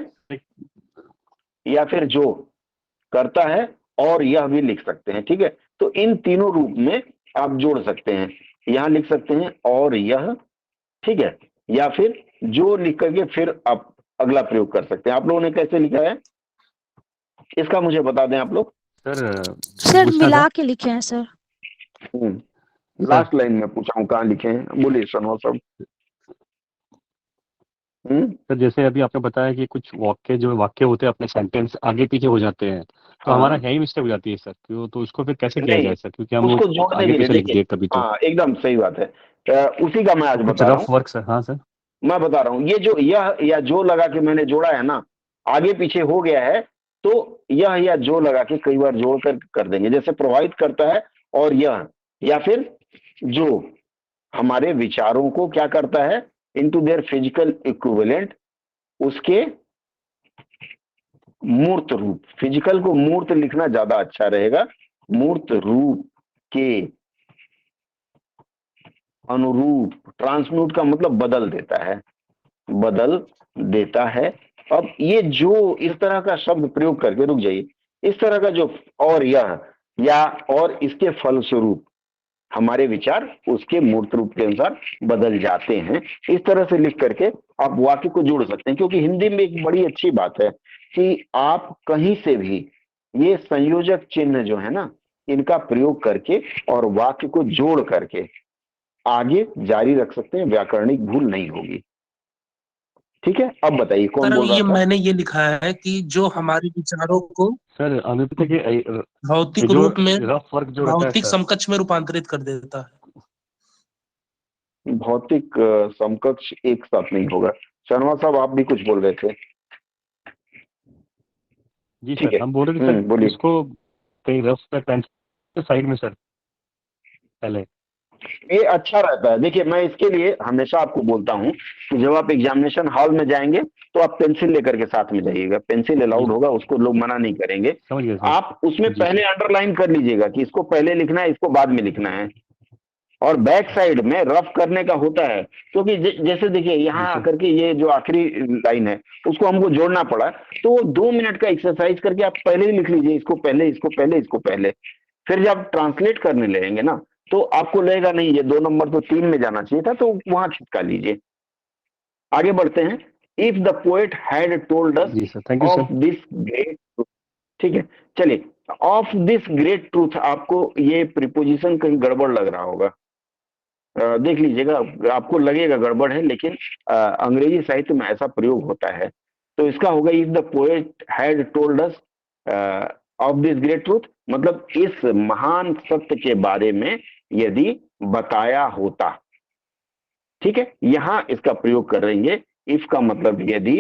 या फिर जो करता है, और यह भी लिख सकते हैं। ठीक है, तो इन तीनों रूप में आप जोड़ सकते हैं। यहां लिख सकते हैं और यह, ठीक है, या फिर जो लिख करके फिर आप अगला प्रयोग कर सकते हैं। आप लोगों ने कैसे लिखा है इसका मुझे बता दें आप लोग। सर मिला के लिखे हैं सर। लास्ट लाइन में पूछा हूँ, कहाँ लिखे हैं, बोलिए सनो सब। सर जैसे अभी आपने बताया कि कुछ जो वाक्य होते हैं अपने सेंटेंस आगे पीछे हो जाते हैं, तो हमारा यही मिस्टेक हो जाती है सर, तो उसको फिर कैसे किया जाए सर, क्योंकि हम उसको जोड़ने आगे के पीछे लिए लिख दिए कभी तो। हाँ, एकदम सही बात है, उसी का मैं आज बता रहा हूँ। वर्क सर, हाँ सर मैं बता रहा हूँ, ये जो यह या जो लगा के मैंने जोड़ा है ना, आगे पीछे हो गया है, तो यह या जो लगा के कई बार जोड़ कर देंगे। जैसे प्रभावित करता है और यह, या फिर जो हमारे विचारों को क्या करता है, इनटू देयर फिजिकल इक्विवेलेंट, उसके मूर्त रूप, फिजिकल को मूर्त लिखना ज्यादा अच्छा रहेगा, मूर्त रूप के अनुरूप। ट्रांसम्यूट का मतलब बदल देता है, बदल देता है। अब ये जो इस तरह का शब्द प्रयोग करके, रुक जाइए, इस तरह का जो और यह या और इसके फलस्वरूप हमारे विचार उसके मूर्त रूप के अनुसार बदल जाते हैं, इस तरह से लिख करके आप वाक्य को जोड़ सकते हैं। क्योंकि हिंदी में एक बड़ी अच्छी बात है कि आप कहीं से भी ये संयोजक चिन्ह जो है ना, इनका प्रयोग करके और वाक्य को जोड़ करके आगे जारी रख सकते हैं, व्याकरणिक भूल नहीं होगी। ठीक है, अब बताइए कौन बोल रहा था? मैंने ये लिखा है कि जो हमारे विचारों को सर भौतिक रूप में, रफ वर्क जो रहता है भौतिक सर, समकक्ष में रूपांतरित कर देता है। भौतिक समकक्ष एक साथ नहीं होगा। शर्मा साहब आप भी कुछ बोल रहे थे। जी सर, हम बोल रहे थे सर इसको कहीं रफ पे पेंसिल साइड में सर पहले, ये अच्छा रहता है। देखिए, मैं इसके लिए हमेशा आपको बोलता हूं कि जब आप एग्जामिनेशन हॉल में जाएंगे तो आप पेंसिल लेकर के साथ में जाइएगा, पेंसिल अलाउड होगा, उसको लोग मना नहीं करेंगे। आप उसमें पहले अंडरलाइन कर लीजिएगा कि इसको पहले लिखना है, इसको बाद में लिखना है, और बैक साइड में रफ करने का होता है। क्योंकि जैसे देखिए यहाँ आकर के ये जो आखिरी लाइन है उसको हमको जोड़ना पड़ा, तो 2 मिनट का एक्सरसाइज करके आप पहले ही लिख लीजिए, इसको पहले, इसको पहले, इसको पहले। फिर जब ट्रांसलेट करने लगेंगे ना, तो आपको लगेगा नहीं ये 2 नंबर तो 3 में जाना चाहिए था, तो वहां छिटका लीजिए। आगे बढ़ते हैं। If the poet had told us of this great truth, ठीक है, चलिए, ऑफ दिस ग्रेट ट्रूथ, आपको ये प्रीपोजिशन कहीं गड़बड़ लग रहा होगा, देख लीजिएगा, आपको लगेगा गड़बड़ है, लेकिन अंग्रेजी साहित्य में ऐसा प्रयोग होता है। तो इसका होगा if the poet had told us of this great truth, मतलब इस महान सत्य के बारे में यदि बताया होता। ठीक है, यहां इसका प्रयोग करेंगे इफ का मतलब यदि,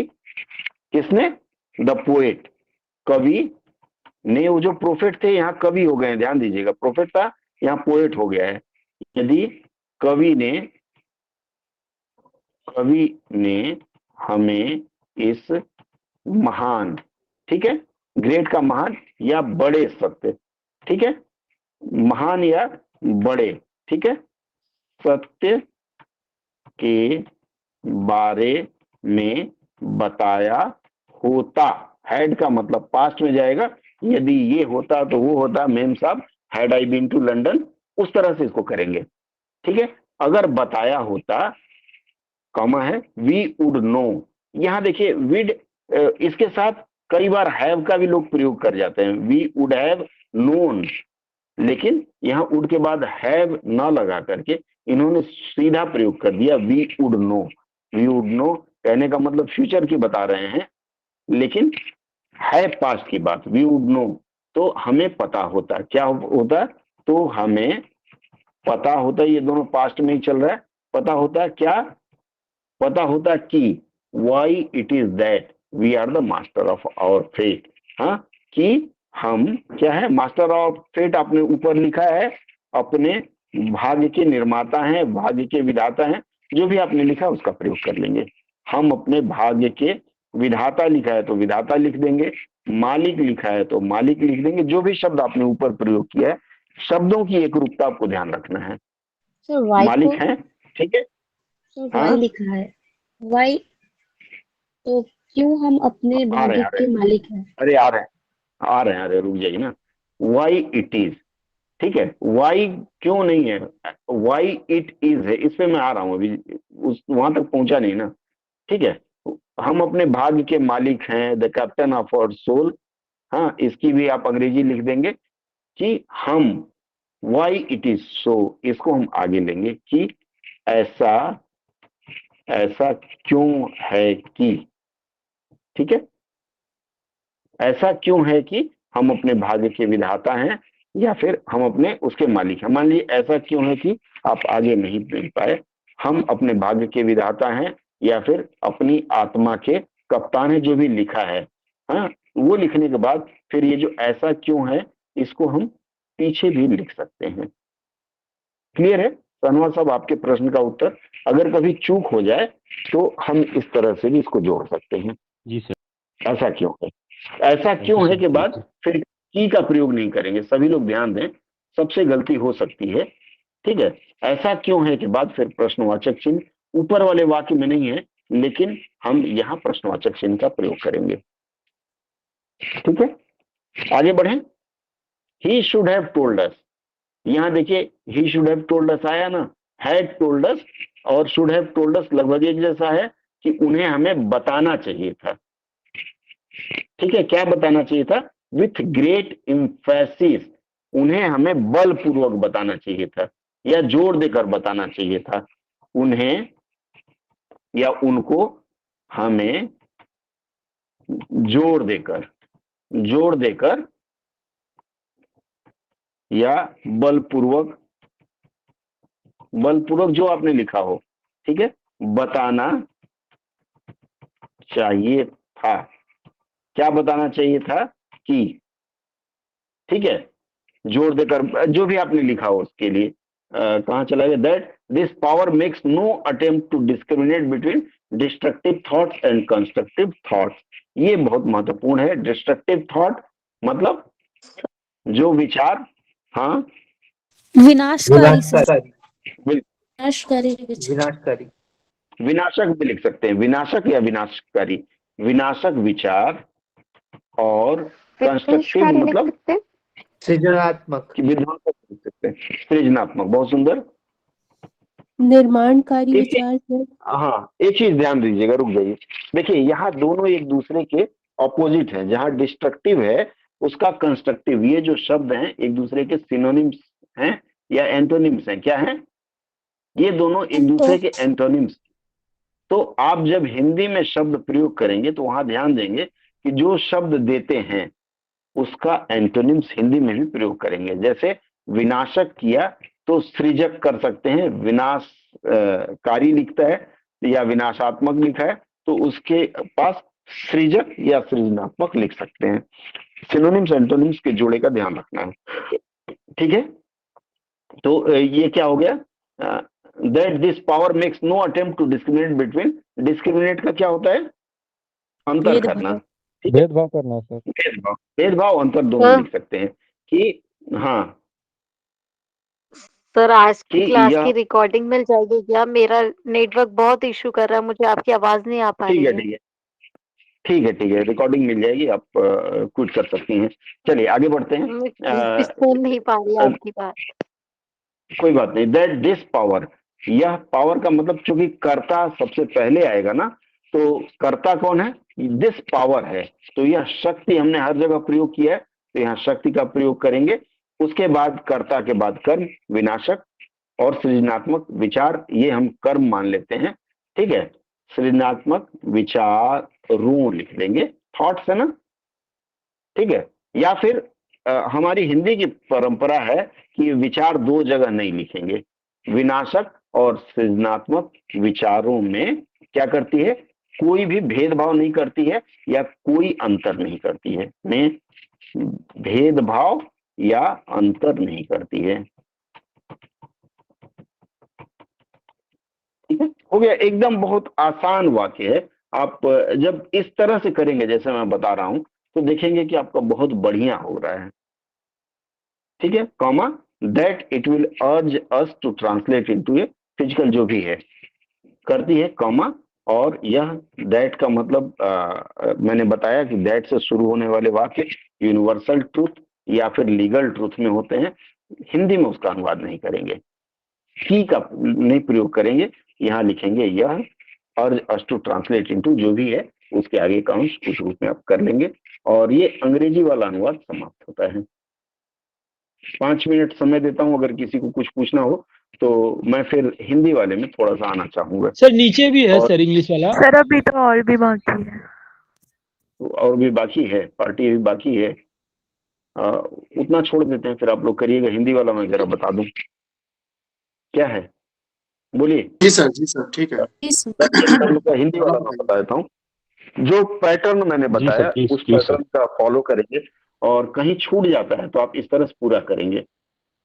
किसने, द पोएट, कवि ने, वो जो प्रोफेट थे यहाँ कवि हो गए, ध्यान दीजिएगा, प्रोफेट था यहाँ पोएट हो गया है। यदि कवि ने हमें इस महान, ठीक है, ग्रेट का महान या बड़े सत्य, ठीक है, महान या बड़े, ठीक है, सत्य के बारे में बताया होता। हैड का मतलब पास्ट में जाएगा, यदि ये होता तो वो होता, मेम साहब had I been to London, उस तरह से इसको करेंगे। ठीक है, अगर बताया होता, कॉमा है, वी वुड नो। यहां देखिए विड, इसके साथ कई बार हैव का भी लोग प्रयोग कर जाते हैं, वी वुड हैव नोन, लेकिन यहाँ वुड के बाद हैव न लगा करके इन्होंने सीधा प्रयोग कर दिया we would know. We would know कहने का मतलब फ्यूचर की बता रहे हैं, लेकिन है पास्ट की बात। वी वुड नो, तो हमें पता होता, क्या होता, तो हमें पता होता, ये दोनों पास्ट में ही चल रहा है, पता होता क्या, पता होता कि why it is that we are the master of our fate. हाँ, कि हम क्या है, मास्टर ऑफ फेट आपने ऊपर लिखा है, अपने भाग्य के निर्माता हैं, भाग्य के विधाता हैं, जो भी आपने लिखा है उसका प्रयोग कर लेंगे। हम अपने भाग्य के विधाता लिखा है तो विधाता लिख देंगे, मालिक लिखा है तो मालिक लिख देंगे, जो भी शब्द आपने ऊपर प्रयोग किया है, शब्दों की एक रूपता आपको ध्यान रखना है। मालिक है, ठीक है, वाई लिखा है, वाई, तो क्यों हम अपने भाग्य के मालिक हैं? अरे आ रहे हैं, रुक जाइए ना। वाई इट इज, ठीक है, वाई क्यों नहीं है, वाई इट इज है, इस पे मैं आ रहा हूं अभी, उस वहां तक पहुंचा नहीं ना। ठीक है, हम अपने भाग्य के मालिक हैं, the captain of our soul. हाँ, इसकी भी आप अंग्रेजी लिख देंगे कि हम, वाई इट इज सो, इसको हम आगे लेंगे कि ऐसा क्यों है कि, ठीक है, ऐसा क्यों है कि हम अपने भाग्य के विधाता हैं या फिर हम अपने उसके मालिक हैं। मान लीजिए ऐसा क्यों है कि आप आगे नहीं मिल पाए, हम अपने भाग्य के विधाता हैं या फिर अपनी आत्मा के कप्तान है, जो भी लिखा है। हाँ, वो लिखने के बाद फिर ये जो ऐसा क्यों है, इसको हम पीछे भी लिख सकते हैं। क्लियर है सनवर साहब, आपके प्रश्न का उत्तर? अगर कभी चूक हो जाए तो हम इस तरह से भी इसको जोड़ सकते हैं। जी सर। ऐसा क्यों है, ऐसा क्यों है के बाद फिर की का प्रयोग नहीं करेंगे। सभी लोग ध्यान दें, सबसे गलती हो सकती है। ठीक है, ऐसा क्यों है के बाद फिर प्रश्नवाचक चिन्ह, ऊपर वाले वाक्य में नहीं है, लेकिन हम यहाँ प्रश्नवाचक चिन्ह का प्रयोग करेंगे। ठीक है, आगे बढ़ें। ही शुड हैव टोल्ड अस, यहाँ देखिए ही शुड हैव टोल्ड अस आया ना, हैड टोल्ड अस और शुड हैव टोल्ड अस लगभग एक जैसा है कि उन्हें हमें बताना चाहिए था। ठीक है, क्या बताना चाहिए था? विथ ग्रेट एम्फेसिस, उन्हें हमें बलपूर्वक बताना चाहिए था या जोर देकर बताना चाहिए था। उन्हें या उनको हमें जोर देकर या बलपूर्वक जो आपने लिखा हो, ठीक है, बताना चाहिए था। क्या बताना चाहिए था? कि, ठीक है, जोर देकर जो भी आपने लिखा हो उसके लिए कहां चला गया? That this power makes no attempt to discriminate between destructive thoughts and constructive thoughts. ये बहुत महत्वपूर्ण है। डिस्ट्रक्टिव थॉट मतलब जो विचार, हाँ, विनाशकारी, विनाशक भी लिख सकते हैं, विनाशक या विनाशकारी, विनाशक विचार। और कंस्ट्रक्टिव मतलब सृजनात्मक, विध्वंसक लिख सकते हैं, सृजनात्मक। बहुत सुंदर, निर्माणकारी विचार सर। हाँ, एक चीज ध्यान दीजिएगा, रुक जाइए। देखिए यहाँ दोनों एक दूसरे के ऑपोजिट हैं। जहाँ डिस्ट्रक्टिव है उसका कंस्ट्रक्टिव, ये जो शब्द हैं एक दूसरे के सिनोनिम्स हैं या एंटोनिम्स हैं। क्या हैं? ये दोनों एक दूसरे के एंटोनिम्स। तो आप जब हिंदी में शब्द प्रयोग करेंगे तो वहां ध्यान देंगे कि जो शब्द देते हैं उसका एंटोनिम्स हिंदी में भी प्रयोग करेंगे। जैसे विनाशक किया तो सृजक कर सकते हैं, विनाशकारी लिखता है या विनाशात्मक लिखा है तो उसके पास सृजक या सृजनात्मक लिख सकते हैं। सिनोनिम्स एंटोनिम्स के जोड़े का ध्यान रखना है, ठीक है। तो ये क्या हो गया, that this power makes no attempt to discriminate between, discriminate का क्या होता है, अंतर करना, भेदभाव करना सर। भेदभाव अंतर दोनों लिख सकते हैं कि हाँ सर आज की कि क्लास यह की रिकॉर्डिंग मिल जाएगी क्या? मेरा नेटवर्क बहुत इशू कर रहा है, मुझे आपकी आवाज नहीं आ पा ठीक रही है है। ठीक है ठीक है ठीक है, रिकॉर्डिंग मिल जाएगी, आप क्विट कर सकती हैं। चलिए आगे बढ़ते हैं। मैं सुन नहीं पा रही आपकी बात। कोई बात नहीं। दैट दिस पावर, यह पावर का मतलब चूंकि कर्ता सबसे पहले आएगा ना, तो कर्ता कौन है, दिस पावर है, तो यह शक्ति हमने हर जगह प्रयोग किया है तो यहाँ शक्ति का प्रयोग करेंगे। उसके बाद कर्ता के बाद कर्म, विनाशक और सृजनात्मक विचार, ये हम कर्म मान लेते हैं, ठीक है। सृजनात्मक विचारों लिख देंगे, थॉट्स है ना, ठीक है। या फिर हमारी हिंदी की परंपरा है कि विचार दो जगह नहीं लिखेंगे, विनाशक और सृजनात्मक विचारों में क्या करती है, कोई भी भेदभाव नहीं करती है या कोई अंतर नहीं करती है, में भेदभाव या अंतर नहीं करती है, ठीक है। हो गया, एकदम बहुत आसान वाक्य है। आप जब इस तरह से करेंगे जैसे मैं बता रहा हूं तो देखेंगे कि आपका बहुत बढ़िया हो रहा है, ठीक है। Comma that it will urge us to translate into a physical, जो भी है करती है कॉमा, और यह दैट का मतलब मैंने बताया कि दैट से शुरू होने वाले वाक्य यूनिवर्सल ट्रूथ या फिर लीगल ट्रूथ में होते हैं, हिंदी में उसका अनुवाद नहीं करेंगे, की का नहीं प्रयोग करेंगे, यहाँ लिखेंगे यह अर्ज अस टू ट्रांसलेट इनटू, जो भी है उसके आगे का अंश उस रूप में आप कर लेंगे और ये अंग्रेजी वाला अनुवाद समाप्त होता है। 5 मिनट समय देता हूं, अगर किसी को कुछ पूछना हो तो मैं फिर हिंदी वाले में थोड़ा सा आना चाहूंगा। सर नीचे भी है सर इंग्लिश वाला। सर अभी तो और भी बाकी है। और भी बाकी है, पार्टी भी बाकी है, उतना छोड़ देते हैं, फिर आप लोग करिएगा। हिंदी वाला मैं जरा बता दूं क्या है, बोलिए। जी सर ठीक है। हिंदी वाला मैं बता देता हूँ, जो पैटर्न मैंने बताया उस पैटर्न का फॉलो करेंगे और कहीं छूट जाता है तो आप इस तरह से पूरा करेंगे।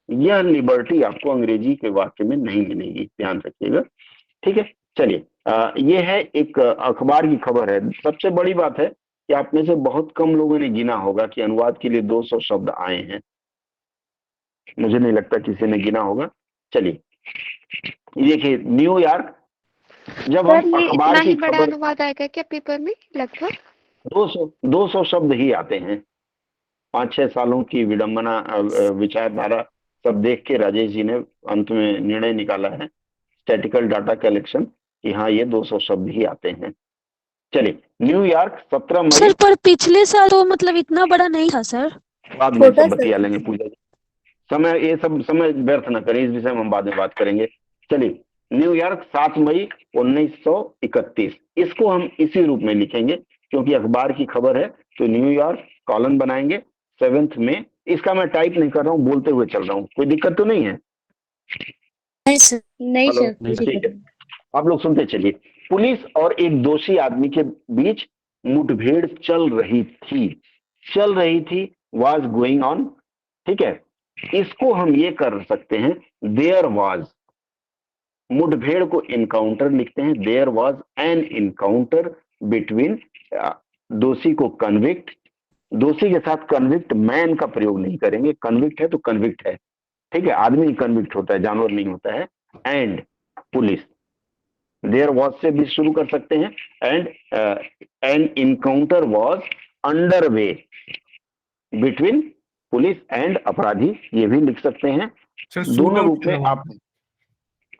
यह लिबर्टी आपको अंग्रेजी के वाक्य में नहीं मिलेगी, ध्यान रखिएगा, ठीक है। चलिए, ये है एक अखबार की खबर है। सबसे बड़ी बात है कि आप में से बहुत कम लोगों ने गिना होगा कि अनुवाद के लिए 200 शब्द आए हैं, मुझे नहीं लगता किसी ने गिना होगा। चलिए देखिए, न्यूयॉर्क, जब हम अखबार की बड़ा खबर, अनुवाद आएगा क्या पेपर में? लगभग 200 शब्द ही आते हैं। 5-6 सालों की विडंबना विचारधारा सब देख के राजेश जी ने अंत में निर्णय निकाला है, स्टैटिकल डाटा कलेक्शन, कि हाँ ये 200 शब्द ही आते हैं। चलिए, न्यूयॉर्क 17 मई। सर पर पिछले साल तो मतलब इतना बड़ा नहीं था सर। बाद में सब बतिया लेंगे पूजा जी, समय ये सब समय व्यर्थ न करें, इस विषय में हम बाद में बात करेंगे। चलिए, न्यूयॉर्क 7 मई 1931, इसको हम इसी रूप में लिखेंगे क्योंकि अखबार की खबर है, तो न्यूयॉर्क कॉलन बनाएंगे 7 में। इसका मैं टाइप नहीं कर रहा हूँ, बोलते हुए चल रहा हूँ, कोई दिक्कत तो नहीं है? नहीं सर, नहीं सर, ठीक है, आप लोग सुनते चलिए। पुलिस और एक दोषी आदमी के बीच मुठभेड़ चल रही थी, वाज गोइंग ऑन, ठीक है। इसको हम ये कर सकते हैं, देयर वाज, मुठभेड़ को इनकाउंटर लिखते हैं, there was an encounter between, दोषी को कन्विक्ट, दोषी के साथ कन्विक्ट मैन का प्रयोग नहीं करेंगे, कन्विक्ट है तो कन्विक्ट है, ठीक है, आदमी कन्विक्ट होता है, जानवर नहीं होता है, एंड पुलिस, देयर वाज से भी शुरू कर सकते हैं, and an encounter was under way between police and अपराधी, ये भी लिख सकते हैं। दोनों रूप में आप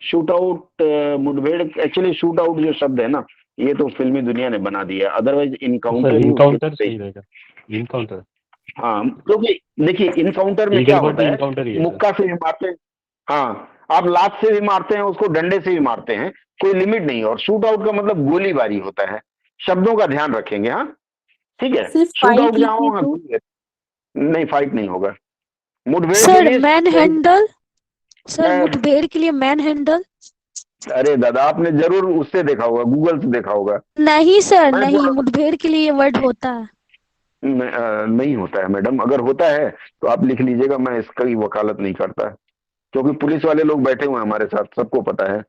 शूट आउट, मुठभेड़, एक्चुअली शूट आउट जो शब्द है ना, ये तो फिल्मी दुनिया ने बना दिया, अदरवाइज इनकाउंटर सही रहेगा, इनकाउंटर। हाँ, क्योंकि देखिए इनकाउंटर में क्या होता है, मुक्का से मारते, हाँ, आप लात से भी मारते हैं उसको, डंडे से भी मारते हैं, कोई लिमिट नहीं है। और शूट आउट का मतलब गोलीबारी होता है। शब्दों का ध्यान रखेंगे। हाँ ठीक है, सिर्फ शूट आउट फाइट जहां लिखे होगा, तो? नहीं फाइट नहीं होगा। मुठभेड़ के सर लिए मैन हैंडल, सर मैं- मुठभेड़ के लिए मैन हैंडल। अरे दादा, आपने जरूर उससे देखा होगा, गूगल से देखा होगा। नहीं सर मैं नहीं, मुठभेड़ के लिए ये वर्ड होता है। नहीं होता है मैडम। अगर होता है तो आप लिख लीजिएगा, मैं इसकी वकालत नहीं करता, क्योंकि पुलिस वाले लोग बैठे हुए हैं हमारे साथ, सबको पता है।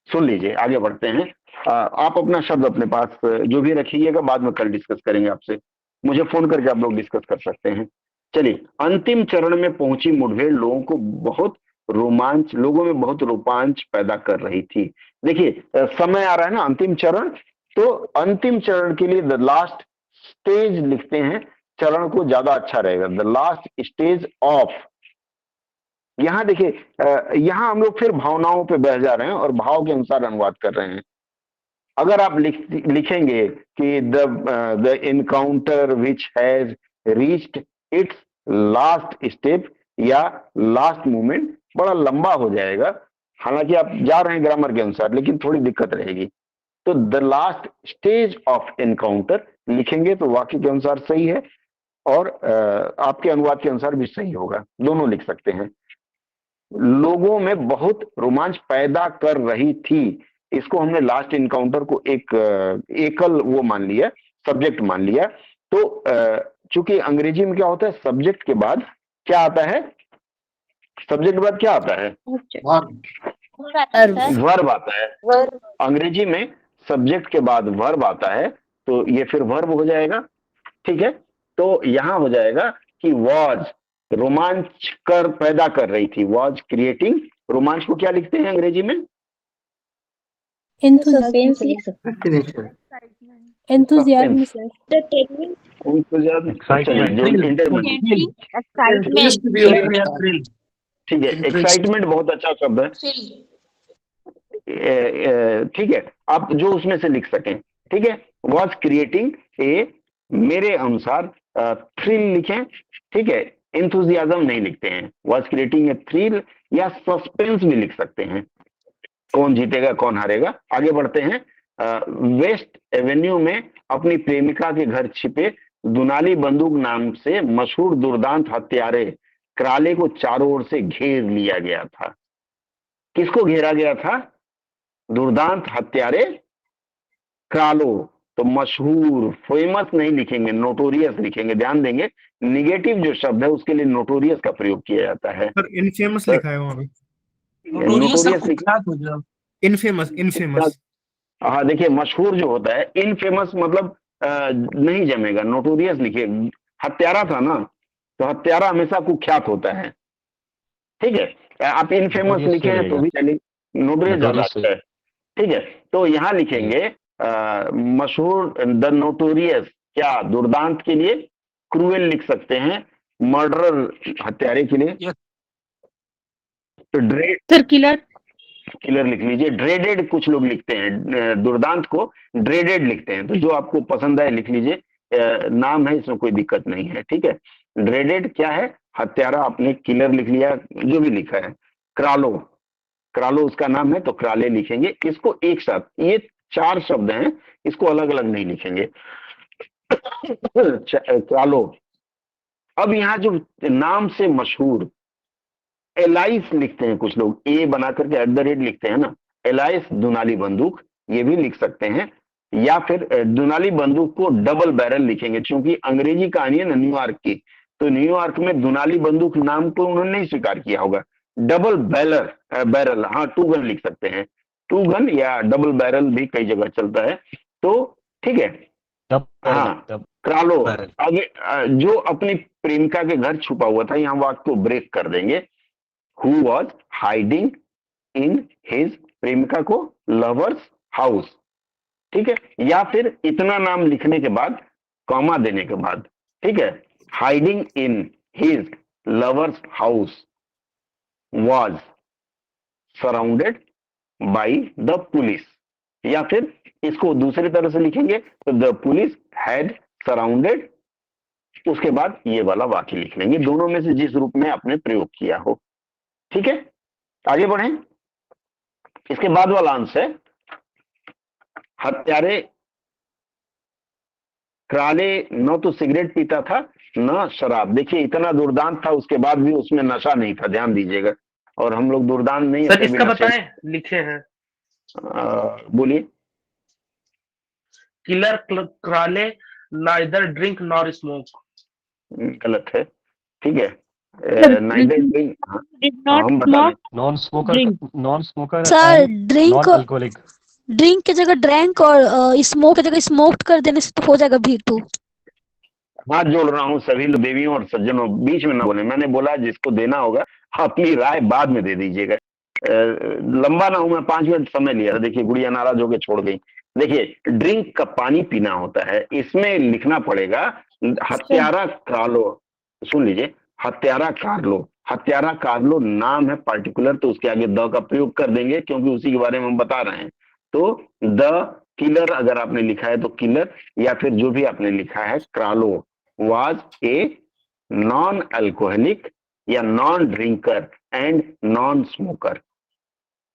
सुन लीजिए, आगे बढ़ते हैं। आप अपना शब्द अपने पास जो भी रखिएगा, बाद में कल डिस्कस करेंगे आपसे। मुझे फोन करके आप लोग डिस्कस कर सकते हैं। चलिए, अंतिम चरण में पहुंची मुठभेड़ लोगों में बहुत रोमांच पैदा कर रही थी। देखिए, समय आ रहा है ना, अंतिम चरण। तो अंतिम चरण के लिए द लास्ट स्टेज लिखते हैं, चरण को ज्यादा अच्छा रहेगा। The last stage of. यहां देखिए, यहां हम लोग फिर भावनाओं पे बह जा रहे हैं और भाव के अनुसार अनुवाद कर रहे हैं। अगर आप लिखेंगे कि the encounter which has reached it's last step या लास्ट मूवमेंट, बड़ा लंबा हो जाएगा। हालांकि आप जा रहे हैं ग्रामर के अनुसार, लेकिन थोड़ी दिक्कत रहेगी। तो the last stage of encounter लिखेंगे तो वाक्य के अनुसार सही है, और आपके अनुवाद के अनुसार भी सही होगा, दोनों लिख सकते हैं। लोगों में बहुत रोमांच पैदा कर रही थी, इसको हमने लास्ट इनकाउंटर को एक एकल वो मान लिया, सब्जेक्ट मान लिया। तो चूंकि अंग्रेजी में क्या होता है, सब्जेक्ट के बाद क्या आता है? सब्जेक्ट के बाद क्या आता है? वर्ब आता है। अंग्रेजी में सब्जेक्ट के बाद वर्ब आता है, तो ये फिर वर्ब हो जाएगा। ठीक है, तो यहां हो जाएगा कि वॉज, रोमांच कर पैदा कर रही थी, वॉज क्रिएटिंग। रोमांच को क्या लिखते हैं अंग्रेजी में? Enthusiasm sir. ठीक है, एक्साइटमेंट बहुत अच्छा शब्द है। ठीक है, आप जो उसमें से लिख सकें। ठीक है, वॉज क्रिएटिंग ए, मेरे अनुसार थ्रिल लिखें। ठीक है, एंथुजियाज्म नहीं लिखते हैं। वॉज क्रिएटिंग ए थ्रिल या सस्पेंस भी लिख सकते हैं, कौन जीतेगा कौन हारेगा। आगे बढ़ते हैं। वेस्ट एवेन्यू में अपनी प्रेमिका के घर छिपे दुनाली बंदूक नाम से मशहूर दुर्दांत हत्यारे कराले को चारों ओर से घेर लिया गया था। किसको घेरा गया था? दुर्दांत हत्यारे करालो। तो मशहूर, फेमस नहीं लिखेंगे, नोटोरियस लिखेंगे। ध्यान देंगे, निगेटिव जो शब्द है उसके लिए नोटोरियस का प्रयोग किया जाता है। सर इनफेमस लिखा है वहां पे। नोटोरियस लिखा, इनफेमस, इनफेमस। हाँ देखिए, मशहूर जो होता है, इनफेमस मतलब नहीं जमेगा। नोटोरियस लिखिए। हत्यारा था ना, तो हत्यारा हमेशा कुख्यात होता है। ठीक है, आप इनफेमस लिखे हैं तो भी नोटोरियस ज्यादा अच्छा है। ठीक है, तो यहाँ लिखेंगे मशहूर, द नोटोरियस, क्या दुर्दांत के लिए क्रूएल लिख सकते हैं, मर्डरर हत्यारे के लिए किलर लिख लीजिए। ड्रेडेड कुछ लोग लिखते हैं, दुर्दांत को ड्रेडेड लिखते हैं, तो जो आपको पसंद आए लिख लीजिए। नाम है, इसमें कोई दिक्कत नहीं है। ठीक है, ड्रेडेड क्या है? हत्यारा। आपने किलर लिख लिया, जो भी लिखा है। क्रालो, क्रालो उसका नाम है, तो क्राले लिखेंगे। इसको एक साथ, ये 4 शब्द हैं, इसको अलग अलग नहीं लिखेंगे। क्रालो। अब यहाँ जो नाम से मशहूर, एलाइस लिखते हैं कुछ लोग, ए बना करके @ लिखते हैं ना, एलाइस दुनाली बंदूक, ये भी लिख सकते हैं। या फिर दुनाली बंदूक को डबल बैरल लिखेंगे, क्योंकि अंग्रेजी कहानी है ना न्यूयॉर्क की, तो न्यूयॉर्क में दुनाली बंदूक नाम को उन्होंने नहीं स्वीकार किया होगा। डबल बैरल, हाँ 2 गन लिख सकते हैं। 2 गन या डबल बैरल भी कई जगह चलता है। तो ठीक है, हाँ क्रालो। आगे जो अपनी प्रेमिका के घर छुपा हुआ था, यहाँ वाक्य को ब्रेक कर देंगे। Who was hiding in his, प्रेमिका को लवर्स हाउस। ठीक है, या फिर इतना नाम लिखने के बाद कॉमा देने के बाद, ठीक है, hiding in his lovers house was surrounded by the police, या फिर इसको दूसरी तरह से लिखेंगे तो the police had surrounded, उसके बाद ये वाला वाक्य लिख लेंगे, दोनों में से जिस रूप में आपने प्रयोग किया हो। ठीक है, आगे बढ़ें। इसके बाद वाला अंश है हत्यारे कराले न तो सिगरेट पीता था न शराब। देखिए इतना दुर्दांत था, उसके बाद भी उसमें नशा नहीं था, ध्यान दीजिएगा। और हम लोग दुर्दांत नहीं सर अपने इसका बिना बताएं, लिखे हैं बोलिए। Killer Crawley neither drink nor smoke. गलत है, ठीक है। नाइदर ड्रिंक, हम बता दें non smoker sir and drink non alcoholic. Drink की जगह ड्रैंक और स्मोक की जगह स्मोक्ड कर देने से तो हो जाएगा V2। हाथ जोड़ रहा हूँ सभी देवियों और सज्जनों, बीच में ना बोले। मैंने बोला जिसको देना होगा अपनी राय बाद में दे दीजिएगा। लंबा ना हूं मैं, 5 मिनट समय लिया। देखिए गुड़िया नाराज होकर छोड़ गई। देखिए ड्रिंक का पानी पीना होता है, इसमें लिखना पड़ेगा हत्यारा कार्लो। सुन लीजिए, हत्यारा कार्लो। हत्यारा कार्लो नाम है पार्टिकुलर, तो उसके आगे द का प्रयोग कर देंगे क्योंकि उसी के बारे में हम बता रहे हैं। तो द किलर अगर आपने लिखा है तो किलर, या फिर जो भी आपने लिखा है क्रालो वाज ए नॉन अल्कोहलिक या non drinker and non smoker.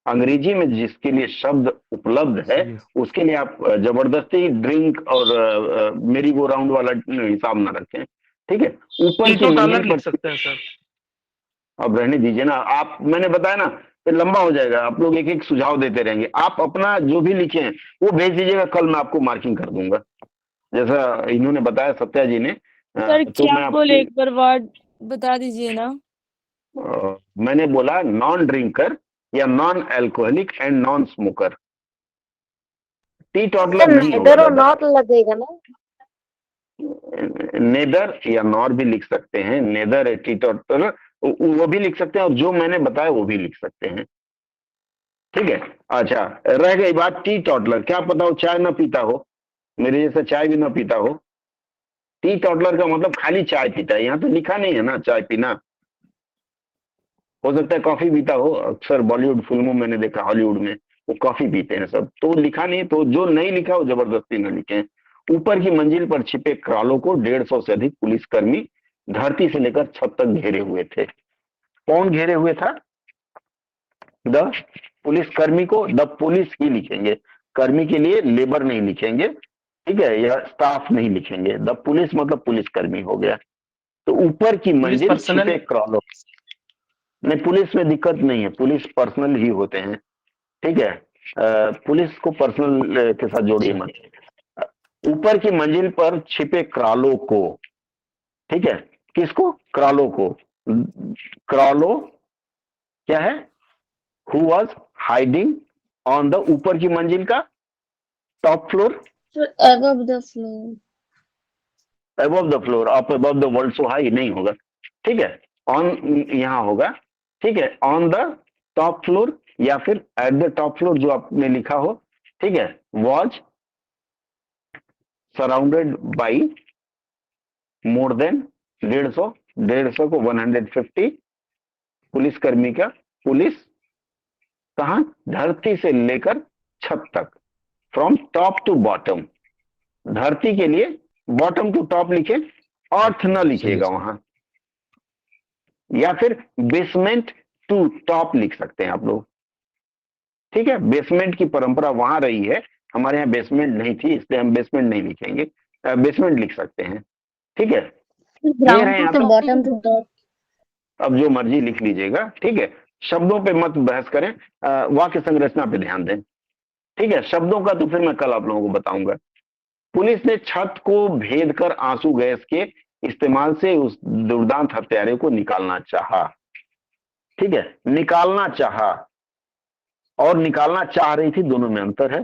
अंग्रेजी में जिसके लिए शब्द उपलब्ध है उसके लिए आप जबरदस्ती ड्रिंक और मेरी गो राउंड वाला हिसाब ना रखें, ठीक है। ऊपर की मंजिल लिख सकते हैं सर। अब रहने दीजिए ना आप, मैंने बताया ना फिर लंबा हो जाएगा। आप लोग एक एक सुझाव देते रहेंगे। आप अपना जो भी लिखे हैं वो भेज दीजिएगा, कल मैं आपको मार्किंग कर दूंगा जैसा इन्होंने बताया सत्या जी ने। सर तो क्या मैं बोले, एक बार वर्ड बता दीजिए ना। मैंने बोला नॉन ड्रिंकर या non alcoholic and non smoker. T toddler नहीं होगा, और नॉट लगेगा ना। नेदर या नॉर भी लिख सकते हैं, नेदर टी टॉडलर वो भी लिख सकते हैं, और जो मैंने बताया वो भी लिख सकते हैं, ठीक है। अच्छा रह गई बात टी टॉडलर। क्या पता हो चाय ना पीता हो, मेरे जैसा चाय भी ना पीता हो। टी टॉडलर का मतलब खाली चाय पीता है, यहाँ तो लिखा नहीं है ना चाय पीना। हो सकता है कॉफी पीता हो, अक्सर बॉलीवुड फिल्मों में मैंने देखा, हॉलीवुड में वो कॉफी पीते हैं सब, तो लिखा नहीं। तो जो नहीं लिखा वो जबरदस्ती न लिखें। ऊपर की मंजिल पर छिपे क्रालों को 150 से अधिक पुलिसकर्मी धरती से लेकर छत तक घेरे हुए थे। कौन घेरे हुए था? द पुलिसकर्मी को द पुलिस ही लिखेंगे, कर्मी के लिए लेबर नहीं लिखेंगे, ठीक है, या स्टाफ नहीं लिखेंगे। द पुलिस मतलब पुलिसकर्मी हो गया। तो ऊपर की मंजिल छिपे क्रालों, नहीं पुलिस में दिक्कत नहीं है, पुलिस पर्सनल ही होते हैं, ठीक है। पुलिस को पर्सनल के साथ जोड़िए मत। ऊपर की मंजिल पर छिपे क्रालों को, ठीक है, किसको? क्रालों को। क्रालो क्या है? Who was hiding on the, ऊपर की मंजिल का top floor, above the floor, above the floor, up above the world so high नहीं होगा, ठीक है। ऑन यहां होगा, ठीक है, ऑन द टॉप फ्लोर या फिर एट द टॉप फ्लोर जो आपने लिखा हो, ठीक है। Was surrounded by more than 150 को 150 पुलिसकर्मी का, पुलिस कहां? धरती से लेकर छत तक, फ्रॉम टॉप टू बॉटम। धरती के लिए बॉटम टू टॉप लिखे, अर्थ न लिखिएगा वहां, या फिर बेसमेंट टू टॉप लिख सकते हैं आप लोग, ठीक है। बेसमेंट की परंपरा वहां रही है, हमारे यहाँ बेसमेंट नहीं थी, इसलिए हम बेसमेंट नहीं लिखेंगे, बेसमेंट लिख सकते हैं, ठीक है। बॉटम टू टॉप, अब जो मर्जी लिख लीजिएगा, ठीक है। शब्दों पे मत बहस करें, वाक्य संरचना पे ध्यान दें, ठीक है। शब्दों का तो फिर मैं कल आप लोगों को बताऊंगा। पुलिस ने छत को भेद कर आंसू गैस के इस्तेमाल से उस दुर्दांत हत्यारे को निकालना चाहा, ठीक है। निकालना चाहा और निकालना चाह रही थी, दोनों में अंतर है।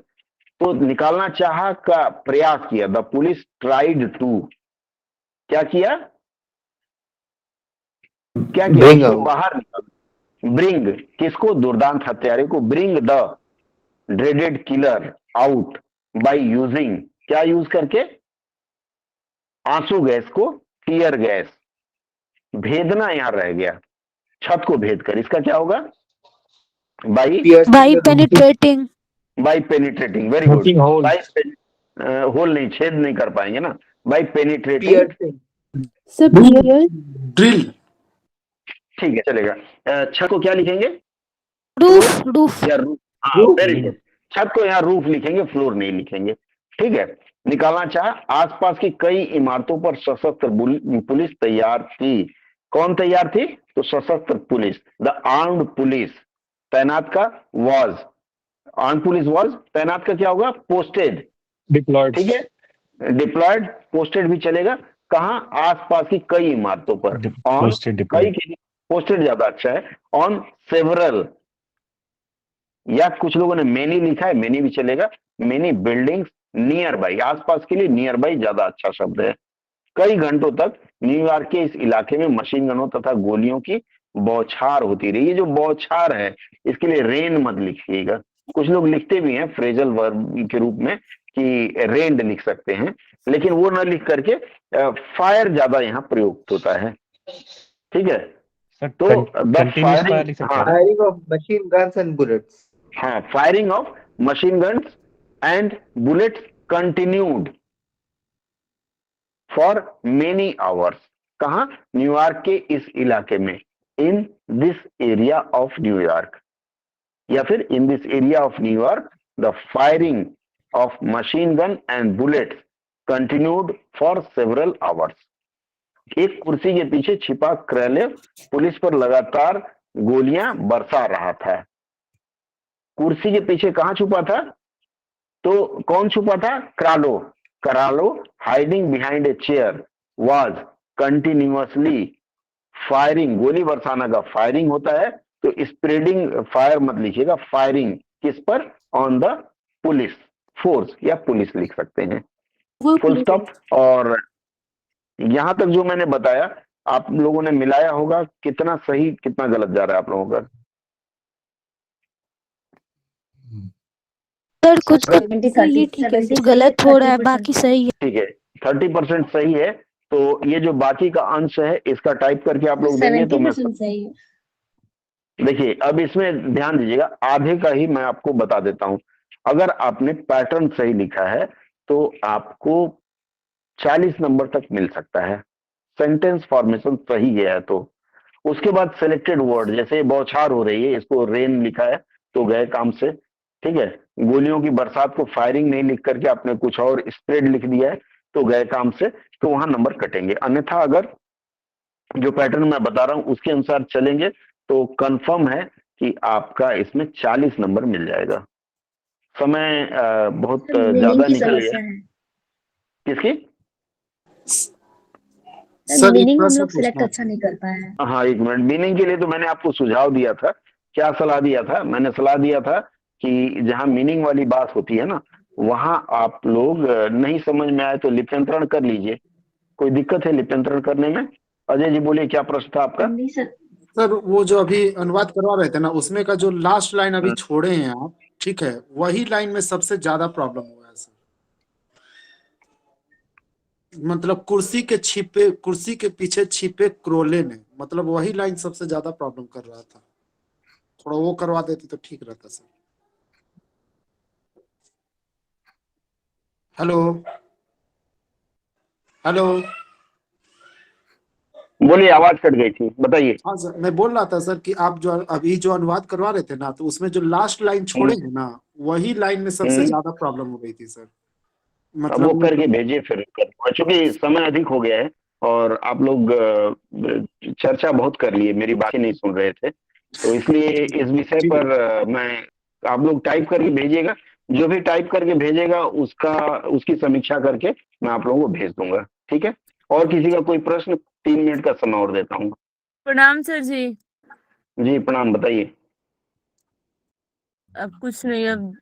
तो निकालना चाहा का प्रयास किया, द पुलिस ट्राइड टू, क्या किया? क्या किया? उसको बाहर निकाल, ब्रिंग, किसको? दुर्दांत हत्यारे को। Bring the dreaded killer out by using, क्या यूज करके? आंसू गैस को, टीयर गैस। भेदना यहां रह गया, छत को भेद कर, इसका क्या होगा? By penetrating, by penetrating, very good. By hole नहीं, छेद नहीं कर पाएंगे ना, बाई पेनिट्रेटिंग ड्रिल, ठीक है चलेगा। छत को क्या लिखेंगे? रूफ रूफ या रूफ, हाँ वेरी गुड। छत को यहाँ रूफ लिखेंगे, फ्लोर नहीं लिखेंगे, ठीक है। निकालना चाह, आसपास की कई इमारतों पर सशस्त्र पुलिस तैयार थी। कौन तैयार थी? तो सशस्त्र पुलिस, द आर्म्ड पुलिस। तैनात का वॉज, आर्म्ड पुलिस वॉज, तैनात का क्या होगा? Posted, deployed. ठीक है, डिप्लॉयड, पोस्टेड भी चलेगा। कहाँ? आसपास की कई इमारतों पर। ऑन, कई की पोस्टेड ज्यादा अच्छा है। ऑन सेवरल, या कुछ लोगों ने मेनी लिखा है, मेनी भी चलेगा। मेनी बिल्डिंग्स नियर बाई, आसपास के लिए नियर बाई ज्यादा अच्छा शब्द है। कई घंटों तक न्यूयॉर्क के इस इलाके में मशीन गनों तथा गोलियों की बौछार होती रही। ये जो बौछार है, इसके लिए रेन मत लिखिएगा। कुछ लोग लिखते भी हैं फ्रेजल वर्ब के रूप में कि रेंड लिख सकते हैं, लेकिन वो न लिख करके फायर ज्यादा यहाँ प्रयुक्त होता है, ठीक है। तो firing of machine guns and bullets, हाँ, firing of machine guns and bullets continued for many hours. कहा? न्यूयॉर्क के इस इलाके में, in this area of New York, या फिर in this area of New York the firing of machine gun and bullets continued for several hours. एक कुर्सी के पीछे छिपा क्रेलेव पुलिस पर लगातार गोलियां बरसा रहा था। कुर्सी के पीछे कहां छुपा था? तो कौन छुपा था? क्रालो। करालो hiding behind a chair was continuously firing, गोली बरसाना का फायरिंग होता है, तो स्प्रेडिंग फायर मत लिखिएगा, फायरिंग किस पर? ऑन द पुलिस फोर्स, या पुलिस लिख सकते हैं, फुल स्टॉप। और यहां तक जो मैंने बताया आप लोगों ने मिलाया होगा, कितना सही कितना गलत जा रहा है आप लोगों का? सर कुछ सही, ठीक है, कुछ गलत हो रहा है, बाकी सही है। ठीक है, 30% सही है। तो ये जो बाकी का अंश है, इसका टाइप करके आप लोग देंगे तो मैं सही है। देखिए, अब इसमें ध्यान दीजिएगा, आधे का ही मैं आपको बता देता हूं। अगर आपने पैटर्न सही लिखा है तो आपको 40 नंबर तक मिल सकता है। सेंटेंस फॉर्मेशन सही गया है तो। उसके बाद सिलेक्टेड वर्ड, जैसे बौछार हो रही है, इसको रेन लिखा है तो गए काम से, ठीक है। गोलियों की बरसात को फायरिंग नहीं लिख करके आपने कुछ और स्प्रेड लिख दिया है तो गए काम से, तो वहां नंबर कटेंगे। अन्यथा अगर जो पैटर्न मैं बता रहा हूं उसके अनुसार चलेंगे तो कंफर्म है कि आपका इसमें 40 नंबर मिल जाएगा। समय बहुत ज्यादा निकल गया। किसकी? मीनिंग हम लोग सिलेक्ट अच्छा नहीं कर पाए हैं। हाँ, एक मिनट। मीनिंग के लिए तो मैंने आपको सुझाव दिया था। क्या सलाह दिया था? मैंने सलाह दिया था कि जहां मीनिंग वाली बात होती है ना, वहां आप लोग नहीं समझ में आए तो लिप्यंतरण कर लीजिए। कोई दिक्कत है लिप्यंतरण करने में? अजय जी बोलिए, क्या प्रश्न था आपका? सर वो जो अभी अनुवाद करवा रहे थे ना, उसमें का जो लास्ट लाइन अभी छोड़े हैं आप, ठीक है, वही लाइन में सबसे ज्यादा प्रॉब्लम हुआ है सर। मतलब कुर्सी के पीछे छिपे क्रोले ने, मतलब वही लाइन सबसे ज्यादा प्रॉब्लम कर रहा था। थोड़ा वो करवा देते तो ठीक रहता सर। हेलो हेलो, बोलिए, आवाज कट गई थी, बताइए। हाँ सर, मैं बोल रहा था सर कि आप जो अभी जो अनुवाद करवा रहे थे ना, तो उसमें जो लास्ट लाइन छोड़े हैं ना, वही लाइन में सबसे ज्यादा प्रॉब्लम हो गई थी सर। मतलब वो करके भेजिए फिर, क्योंकि समय अधिक हो गया है और आप लोग चर्चा बहुत कर लिए, मेरी बातें नहीं सुन रहे थे, तो इसलिए इस विषय पर मैं, आप लोग टाइप करके भेजिएगा। जो भी टाइप करके भेजेगा उसकी समीक्षा करके मैं आप लोगों को भेज दूंगा, ठीक है। और किसी का कोई प्रश्न? 3 मिनट का समय और देता हूँ। प्रणाम सर जी। जी प्रणाम, बताइए। अब कुछ नहीं, अब